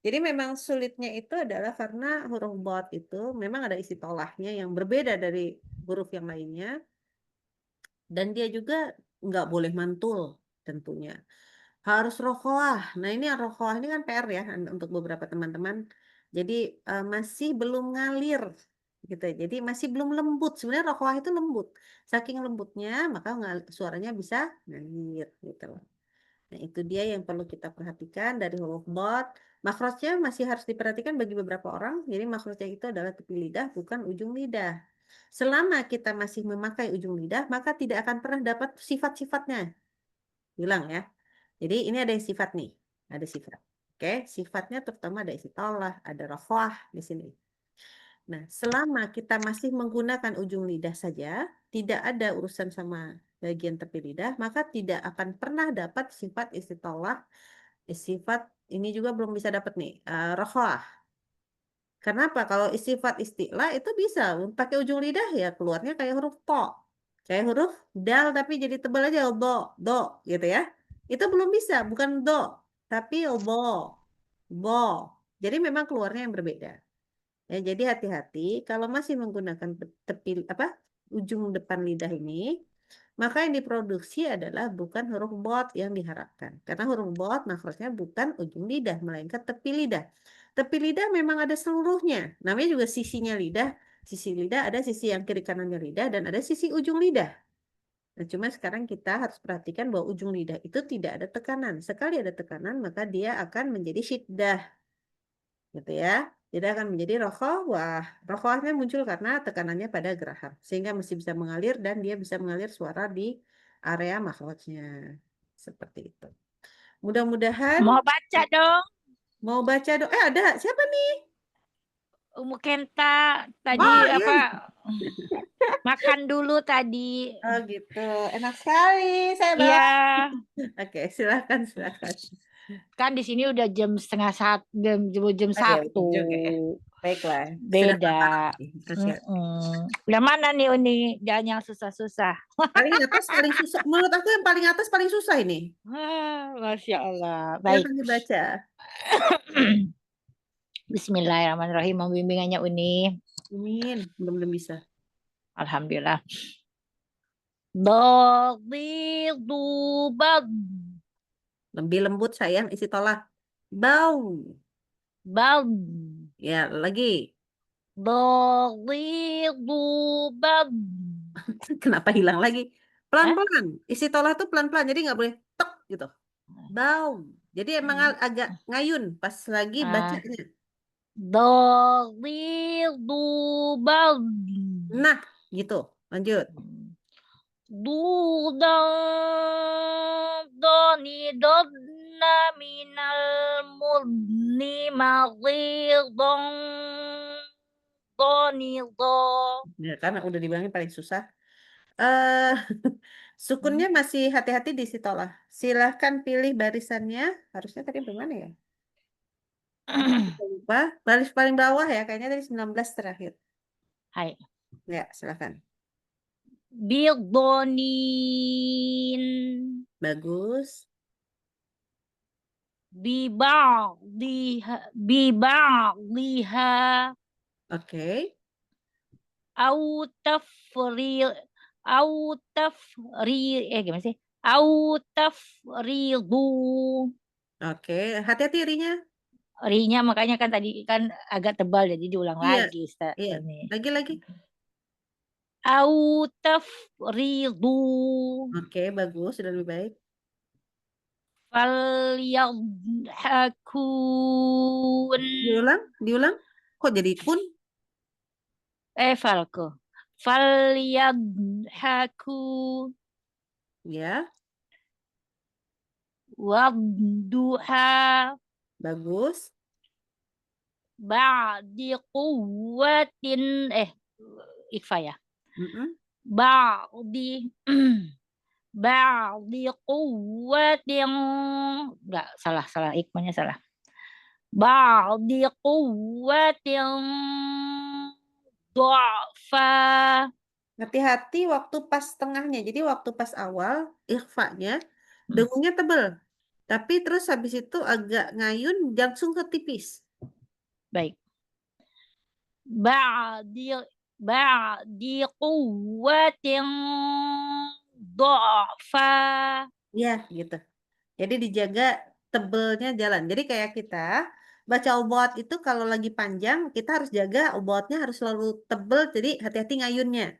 Jadi memang sulitnya itu adalah karena huruf bot itu memang ada isi tolahnya yang berbeda dari huruf yang lainnya. Dan dia juga nggak boleh mantul tentunya. Harus rokoah. Nah ini rokoah ini kan PR ya untuk beberapa teman-teman. Jadi masih belum ngalir gitu. Jadi masih belum lembut. Sebenarnya rokoah itu lembut. Saking lembutnya maka suaranya bisa ngalir gitu loh. Nah itu dia yang perlu kita perhatikan dari huruf bot. Makrosnya masih harus diperhatikan bagi beberapa orang. Jadi makrosnya itu adalah tepi lidah bukan ujung lidah. Selama kita masih memakai ujung lidah maka tidak akan pernah dapat sifat-sifatnya. Bilang ya. Jadi ini ada sifat nih, ada sifat. Oke, sifatnya terutama ada istitolah, ada rafah di sini. Nah, selama kita masih menggunakan ujung lidah saja, tidak ada urusan sama bagian tepi lidah, maka tidak akan pernah dapat sifat istitolah. Sifat ini juga belum bisa dapat nih, rafah. Kenapa? Kalau sifat istilah itu bisa pakai ujung lidah ya keluarnya kayak huruf to. Kayak huruf dal tapi jadi tebal aja do gitu ya. Itu belum bisa, bukan do, tapi bo. Jadi memang keluarnya yang berbeda. Ya, jadi hati-hati kalau masih menggunakan tepi ujung depan lidah ini, maka yang diproduksi adalah bukan huruf bot yang diharapkan. Karena huruf bot makrosnya bukan ujung lidah, melainkan tepi lidah. Tepi lidah memang ada seluruhnya. Namanya juga sisinya lidah. Sisi lidah ada sisi yang kiri kanannya lidah dan ada sisi ujung lidah. Nah, cuma sekarang kita harus perhatikan bahwa ujung lidah itu tidak ada tekanan. Sekali ada tekanan, maka dia akan menjadi syiddah. Gitu ya. Jadi akan menjadi rokhawah. Rokhawahnya muncul karena tekanannya pada geraham. Sehingga masih bisa mengalir dan dia bisa mengalir suara di area makhrajnya. Seperti itu. Mudah-mudahan. Mau baca dong. Mau baca dong. Ada. Siapa nih? Umu Kenta tadi makan dulu tadi. Oh gitu. Enak sekali. Saya bawa. Iya. Oke, silakan. Kan di sini udah jam 1:30, jam 1. Ya. Baiklah. Beda. Yang mana nih Uni? Jangan yang susah-susah. Paling atas paling susah. Menurut aku yang paling atas paling susah ini. Masya Allah. Baik. Silakan dibaca. Bismillahirrahmanirrahim. Mau bimbingannya Uni. Amin. Belum bisa. Alhamdulillah. Dodidubad. Lebih lembut sayang isi tolak. Bau. Ya, lagi. Dodidubad. Kenapa hilang lagi? Pelan-pelan. Istitolah tuh pelan-pelan. Jadi nggak boleh tek gitu. Bau. Jadi emang agak ngayun pas lagi Ah. bacanya. Dolil dubal. Nah, gitu. Lanjut. Dudang doni donna minal mudni maghidong doni do. Ya, karena udah dibilangin paling susah. eh Sukunnya masih hati-hati di sitolah. Silahkan pilih barisannya. Harusnya tadi bagaimana ya? Aku lupa. Baris paling bawah ya. Kayaknya tadi 19 terakhir. Hai. Ya, silahkan. Bidonin Bagus. bibaliha Oke. gimana sih? Autafridu. Oke. Hati-hati rinya. Rinya makanya kan tadi kan agak tebal jadi diulang Iya. lagi Ustaz. Iya. Ini. Lagi-lagi. Autafridu. Oke, bagus. Sudah lebih baik. Falyadhakun. Diulang. Kok jadi kun? Falko. Falyadhaku. Ya. Wadduha. Bagus. Ba'di quwwatin. Ikfa ya. Ba'di. Ba'di quwwatin. Enggak, salah. Ikmanya salah. Ba'di quwwatin. Du'fa. Hati-hati waktu pas tengahnya. Jadi waktu pas awal, ikhfanya, dengungnya tebel. Tapi terus habis itu agak ngayun, langsung ke tipis. Baik. Ba'di quwwatin du'fa. Ya, gitu. Jadi dijaga tebelnya jalan. Jadi kayak kita baca obat itu kalau lagi panjang, kita harus jaga obatnya harus selalu tebel, jadi hati-hati ngayunnya.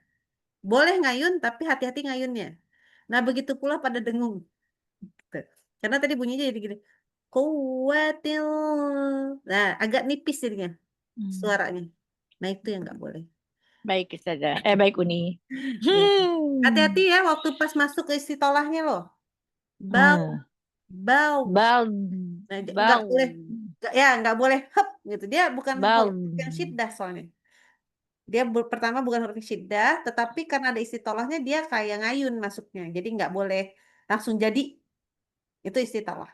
Boleh ngayun, tapi hati-hati ngayunnya. Nah, begitu pula pada dengung. Gitu. Karena tadi bunyinya jadi gini. Kuatil. Nah, agak nipis jadinya suaranya. Nah, itu yang nggak boleh. Baik, Ustazah. Baik, Uni. Hati-hati ya waktu pas masuk ke istitolahnya loh. Bau. Nah, nggak boleh. Nggak boleh hep gitu. Dia bukan huruf yang syiddah soalnya. Dia pertama bukan huruf syiddah, tetapi karena ada istitolahnya dia kayak ngayun masuknya. Jadi nggak boleh langsung jadi. Itu istitolah.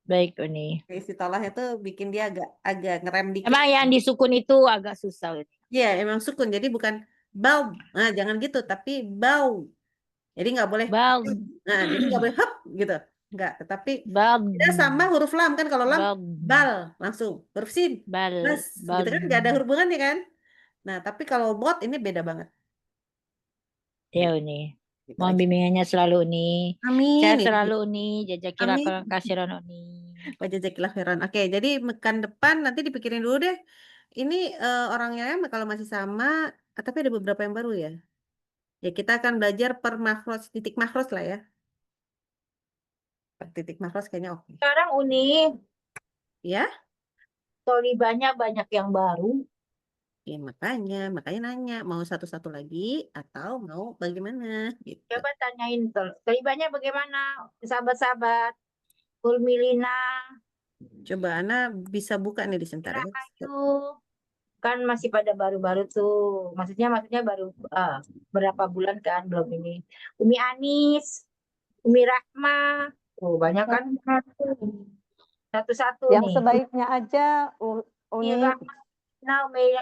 Baik, Uni. Istitolahnya tuh bikin dia agak ngerem dikit. Emang yang disukun itu agak susah. Iya, emang sukun. Jadi bukan bau. Nah, jangan gitu, tapi bau. Jadi nggak boleh. Bau. Nah, jadi nggak boleh hep gitu. Nggak, tetapi dia sama huruf lam kan. Kalau lam, bal langsung. Huruf sin, bas. Gitu kan, nggak ada hubungannya kan. Nah, tapi kalau bot ini beda banget. Ya, Uni. Mohon bimbingannya selalu, Uni. Amin. Sehat selalu, Uni. Jazakillah khairan, Uni. Jazakillah khairan. Oke, jadi mekan depan nanti dipikirin dulu deh. Ini orangnya kalau masih sama, tapi ada beberapa yang baru ya. Ya, kita akan belajar per makros, titik makros lah ya. Per titik makros kayaknya oke. Sekarang, Uni. Ya? Tolibanya banyak yang baru. Ya, makanya nanya, mau satu-satu lagi atau mau bagaimana gitu. Coba tanyain tolibanya bagaimana, sahabat-sahabat. Kulmilina. Coba Ana bisa buka nih di sebentar ya. Kan masih pada baru-baru tuh. Maksudnya baru berapa bulan kan belum ini. Umi Anis, Umi Rahma. Banyak kan. Satu-satu Yang nih. sebaiknya aja Uni. Nah, Umi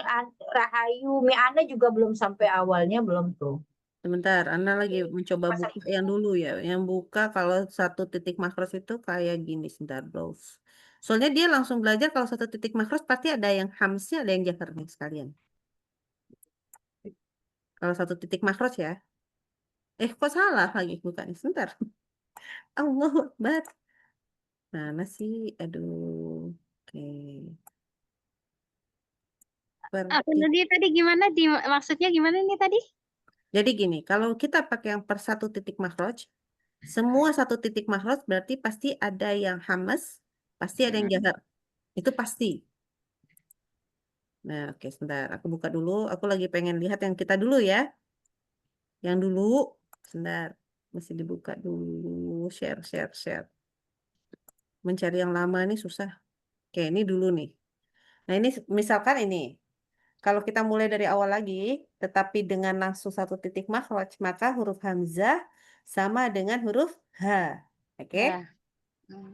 Rahayu, Umi Ana juga belum sampai awalnya belum tuh. Sebentar, Ana lagi mencoba buka yang dulu ya. Yang buka kalau satu titik makros itu kayak gini, sebentar browse. Soalnya dia langsung belajar kalau satu titik makros pasti ada yang hamsnya, ada yang jaharnya sekalian. Kalau satu titik makros ya. Kok salah lagi bukanya? Sebentar. Allahu Akbar. Mana sih? Aduh. Oke. Aku tadi gimana? Maksudnya gimana nih tadi? Jadi gini, kalau kita pakai yang per satu titik makhraj, semua satu titik makhraj berarti pasti ada yang hamas, pasti ada yang jahar. Itu pasti. Nah, oke, sebentar. Aku buka dulu. Aku lagi pengen lihat yang kita dulu ya. Yang dulu, sebentar. Mesti dibuka dulu. Share, share, share. Mencari yang lama ini susah. Oke, ini dulu nih. Nah, ini misalkan ini. Kalau kita mulai dari awal lagi, tetapi dengan langsung satu titik makhraj, maka huruf hamzah sama dengan huruf H. Oke? Ya.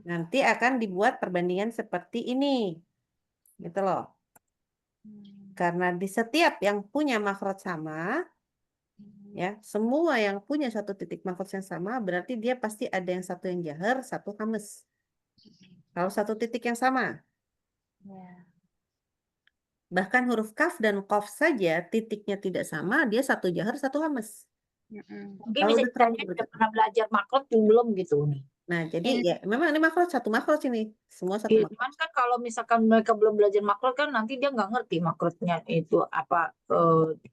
Nanti akan dibuat perbandingan seperti ini. Gitu loh. Karena di setiap yang punya makhraj sama, ya, semua yang punya satu titik makhraj yang sama, berarti dia pasti ada yang satu yang jahar, satu hamas. Kalau satu titik yang sama. Ya. Bahkan huruf kaf dan qaf saja titiknya tidak sama, dia satu jahar, satu hamas. Mungkin Kalau bisa udah terlalu ditanya udah berdekat. pernah belajar makrot belum gitu nih. Nah, jadi ya memang ini makhraj, satu makhraj ini. Semua satu Iya, makhraj. cuman kan kalau misalkan mereka belum belajar makrot kan nanti dia nggak ngerti makrotnya itu apa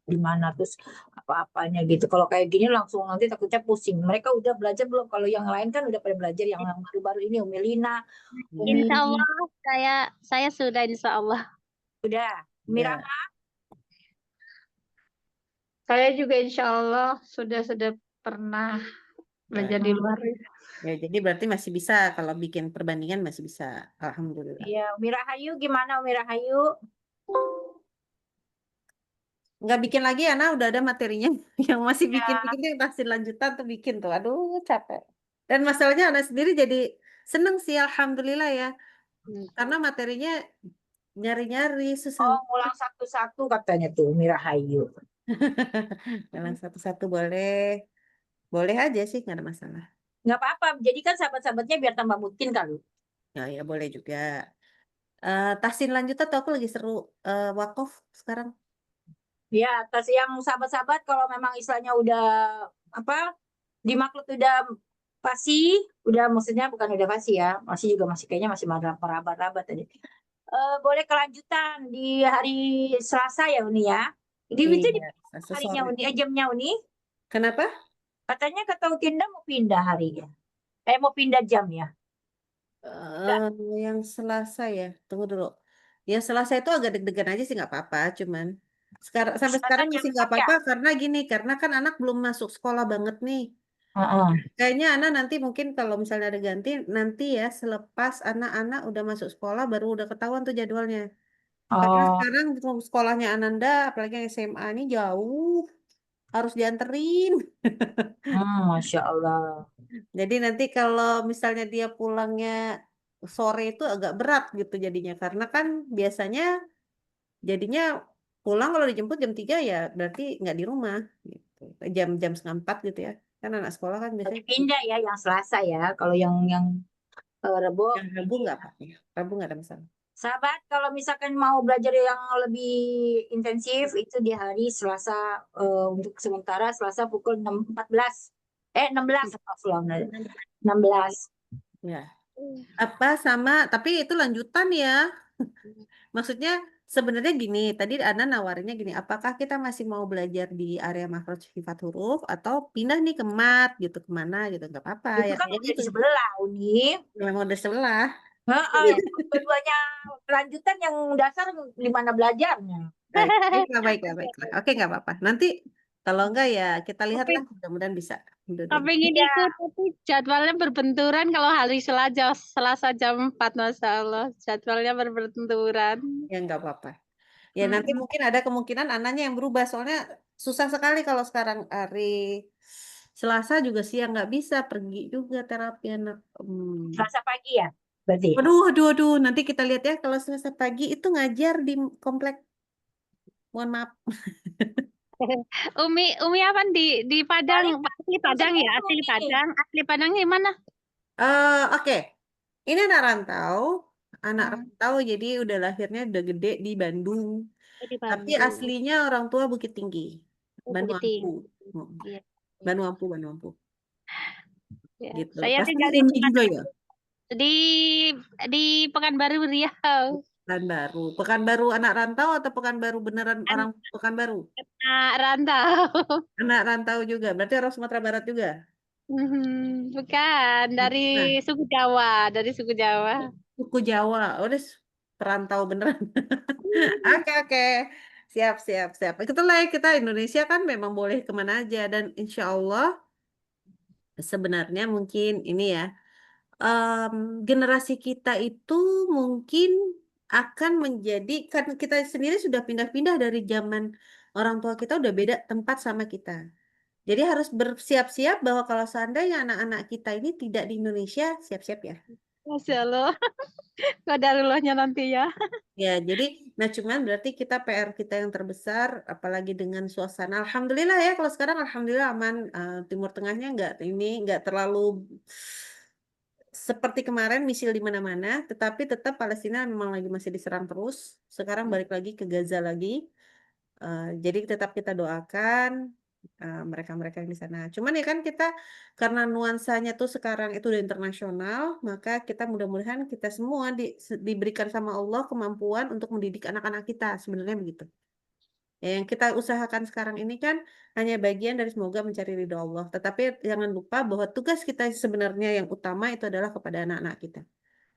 di mana terus apa-apanya gitu. Kalau kayak gini langsung nanti takutnya pusing. Mereka udah belajar belum? Kalau yang lain kan udah pada belajar yang baru-baru ini Umi Lina, Umi Insya Allah saya sudah insya Allah. udah, Umi Ya. Rahma, Saya juga insya Allah sudah pernah belajar di luar. Ya, jadi berarti masih bisa kalau bikin perbandingan masih bisa. Alhamdulillah. iya Umi Rahayu gimana Umi Rahayu? Nggak bikin lagi Ana, udah ada materinya. Yang masih Ya, bikin-bikin yang tahsin lanjutan tuh bikin tuh. Aduh, capek. Dan masalahnya Ana sendiri jadi seneng sih, alhamdulillah ya. Karena materinya nyari-nyari susah. oh ngulang satu-satu katanya tuh Umi Rahayu. Jalan satu-satu boleh. Boleh aja sih, nggak ada masalah. Nggak apa-apa, jadi kan sahabat-sahabatnya biar tambah mutin kali. Ya, ya boleh juga. Tahsin lanjutan tuh aku lagi seru wakaf sekarang. Ya, atas yang sahabat-sahabat kalau memang istilahnya udah apa di maklum udah pasti, udah maksudnya bukan udah pasti ya, masih juga masih kayaknya masih meraba-raba tadi. Boleh kelanjutan di hari Selasa ya Uni ya. Di itu di Iya, harinya sore. Uni, jamnya Uni. Kenapa? Katanya kata Ukinda mau pindah harinya. Mau pindah jam ya. Yang Selasa ya, tunggu dulu. Yang Selasa itu agak deg-degan aja sih nggak apa-apa, cuman sampai Selasa sekarang jam masih nggak 4 ya. apa-apa karena gini, karena kan anak belum masuk sekolah banget nih. Kayaknya anak nanti mungkin kalau misalnya ada ganti, nanti ya selepas anak-anak udah masuk sekolah baru udah ketahuan tuh jadwalnya. Karena Oh, sekarang sekolahnya Ananda, apalagi yang SMA ini jauh, harus dianterin. Masya Allah. Jadi nanti kalau misalnya dia pulangnya sore itu agak berat gitu jadinya. Karena kan biasanya jadinya pulang kalau dijemput jam 3 ya berarti nggak di rumah gitu. Jam 3:30 gitu ya. Kan anak sekolah kan Berarti biasanya pindah ya yang Selasa ya. Kalau yang Rebo yang Rabu nggak apa-apa. Rabu nggak ada masalah. sahabat, kalau misalkan mau belajar yang lebih intensif itu di hari Selasa untuk sementara Selasa pukul 6.14. 16 astagfirullah. 16. Ya. Apa sama tapi itu lanjutan ya. Maksudnya sebenarnya gini, tadi Ana nawarinnya gini, apakah kita masih mau belajar di area makhraj sifat huruf atau pindah nih ke mat gitu kemana gitu nggak apa-apa Itu ya kan kayak udah gitu. di sebelah Uni. Memang udah sebelah. Heeh, keduanya lanjutan yang dasar di mana belajarnya. Baiklah. Oke, nggak apa-apa. Nanti kalau enggak ya kita lihatlah, mudah-mudahan bisa. Mudah-mudahan. Kepingin Iya. ikut tapi jadwalnya berbenturan kalau hari Selasa jam 4 Masya Allah jadwalnya berbenturan. Ya nggak apa-apa. Ya nanti mungkin ada kemungkinan anaknya yang berubah soalnya susah sekali kalau sekarang hari Selasa juga siang nggak bisa pergi juga terapi anak. Selasa pagi ya berarti. Aduh. Nanti kita lihat ya kalau Selasa pagi itu ngajar di komplek. Mohon maaf. Umi apa di Padang? Asli Padang ya, asli Padang. Asli Padang gimana? Oke. Ini anak rantau. Anak rantau jadi udah lahirnya udah gede di Bandung. Di Tapi Bandung. aslinya orang tua Bukit Tinggi. Banu Bukit Tinggi. Ampu. Iya. Banu Ampu. Ya. Gitu. Saya Pasti tinggal sini juga ya. di Pekanbaru Riau. Pekanbaru. Pekanbaru anak rantau atau Pekanbaru beneran orang Pekanbaru? Anak rantau. Anak rantau juga. Berarti orang Sumatera Barat juga. Bukan, dari Nah, suku Jawa, dari suku Jawa. suku Jawa. Udah perantau beneran. Oke. Siap. Kita Indonesia kan memang boleh kemana aja dan insya Allah sebenarnya mungkin ini ya generasi kita itu mungkin akan menjadi kan kita sendiri sudah pindah-pindah dari zaman orang tua kita udah beda tempat sama kita. Jadi harus bersiap-siap bahwa kalau seandainya anak-anak kita ini tidak di Indonesia, siap-siap ya. Masya Allah. Qadarullahnya nanti ya. Ya, jadi cuman berarti kita PR kita yang terbesar, apalagi dengan suasana. Alhamdulillah ya, kalau sekarang alhamdulillah aman. Timur Tengahnya nggak terlalu seperti kemarin misil di mana-mana, tetapi tetap Palestina memang masih diserang terus. Sekarang balik lagi ke Gaza lagi. Jadi tetap kita doakan mereka-mereka yang di sana. Cuman ya kan kita karena nuansanya tuh sekarang itu udah internasional, maka kita mudah-mudahan kita semua diberikan sama Allah kemampuan untuk mendidik anak-anak kita, sebenarnya begitu. Ya, yang kita usahakan sekarang ini kan hanya bagian dari semoga mencari ridho Allah. Tetapi jangan lupa bahwa tugas kita sebenarnya yang utama itu adalah kepada anak-anak kita.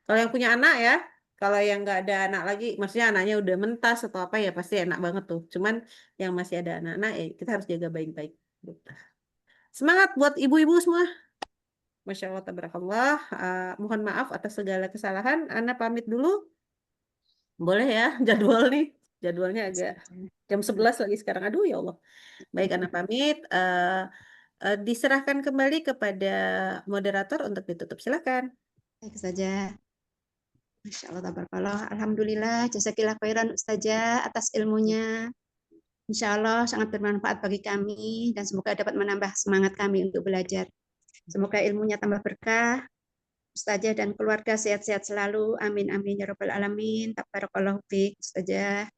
Kalau yang punya anak ya, kalau yang nggak ada anak lagi, maksudnya anaknya udah mentas atau apa ya pasti enak banget tuh. Cuman yang masih ada anak-anak ya kita harus jaga baik-baik. Gitu. Semangat buat ibu-ibu semua. Masya Allah, tabarakallah. Mohon maaf atas segala kesalahan. Ana pamit dulu. Boleh ya, jadwalnya agak jam 11 lagi sekarang. Aduh ya Allah. Baik, Ana pamit. Diserahkan kembali kepada moderator untuk ditutup. Silakan. Baik saja. Masya Allah, tabarakallah. Alhamdulillah, jazakillah khairan Ustazah atas ilmunya. Insya Allah sangat bermanfaat bagi kami dan semoga dapat menambah semangat kami untuk belajar. Semoga ilmunya tambah berkah. Ustazah dan keluarga sehat-sehat selalu. Amin, amin, ya rabbal alamin. Tabarakallahu fiik, Ustazah.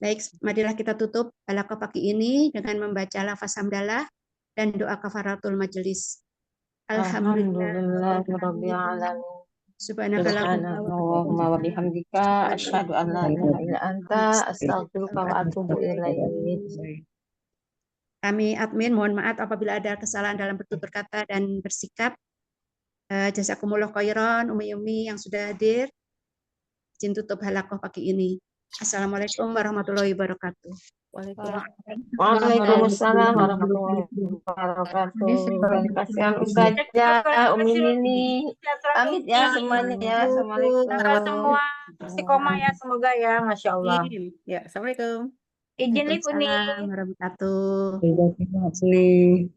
Baik, marilah kita tutup halaqah pagi ini dengan membaca lafaz hamdalah dan doa kafaratul majelis. Alhamdulillah. Subhanallahumma wa bihamdika asyhadu an la ilaha illa anta astaghfiruka wa atubu ilaik. Kami admin mohon maaf apabila ada kesalahan dalam bertutur kata dan bersikap. Jazakumullah khairan umi-umi yang sudah hadir. Izin tutup halaqah pagi ini. Assalamualaikum warahmatullahi wabarakatuh. Waalaikumsalam warahmatullahi wabarakatuh. Terima kasih Ustazah, Umi Nini. Pamit ya semuanya ya. Assalamualaikum. Semoga semua istiqomah ya, semoga ya, Masya Allah. Ya, Assalamualaikum. Izin nih, Uni. Waalaikumsalam warahmatullahi wabarakatuh. Terima kasih.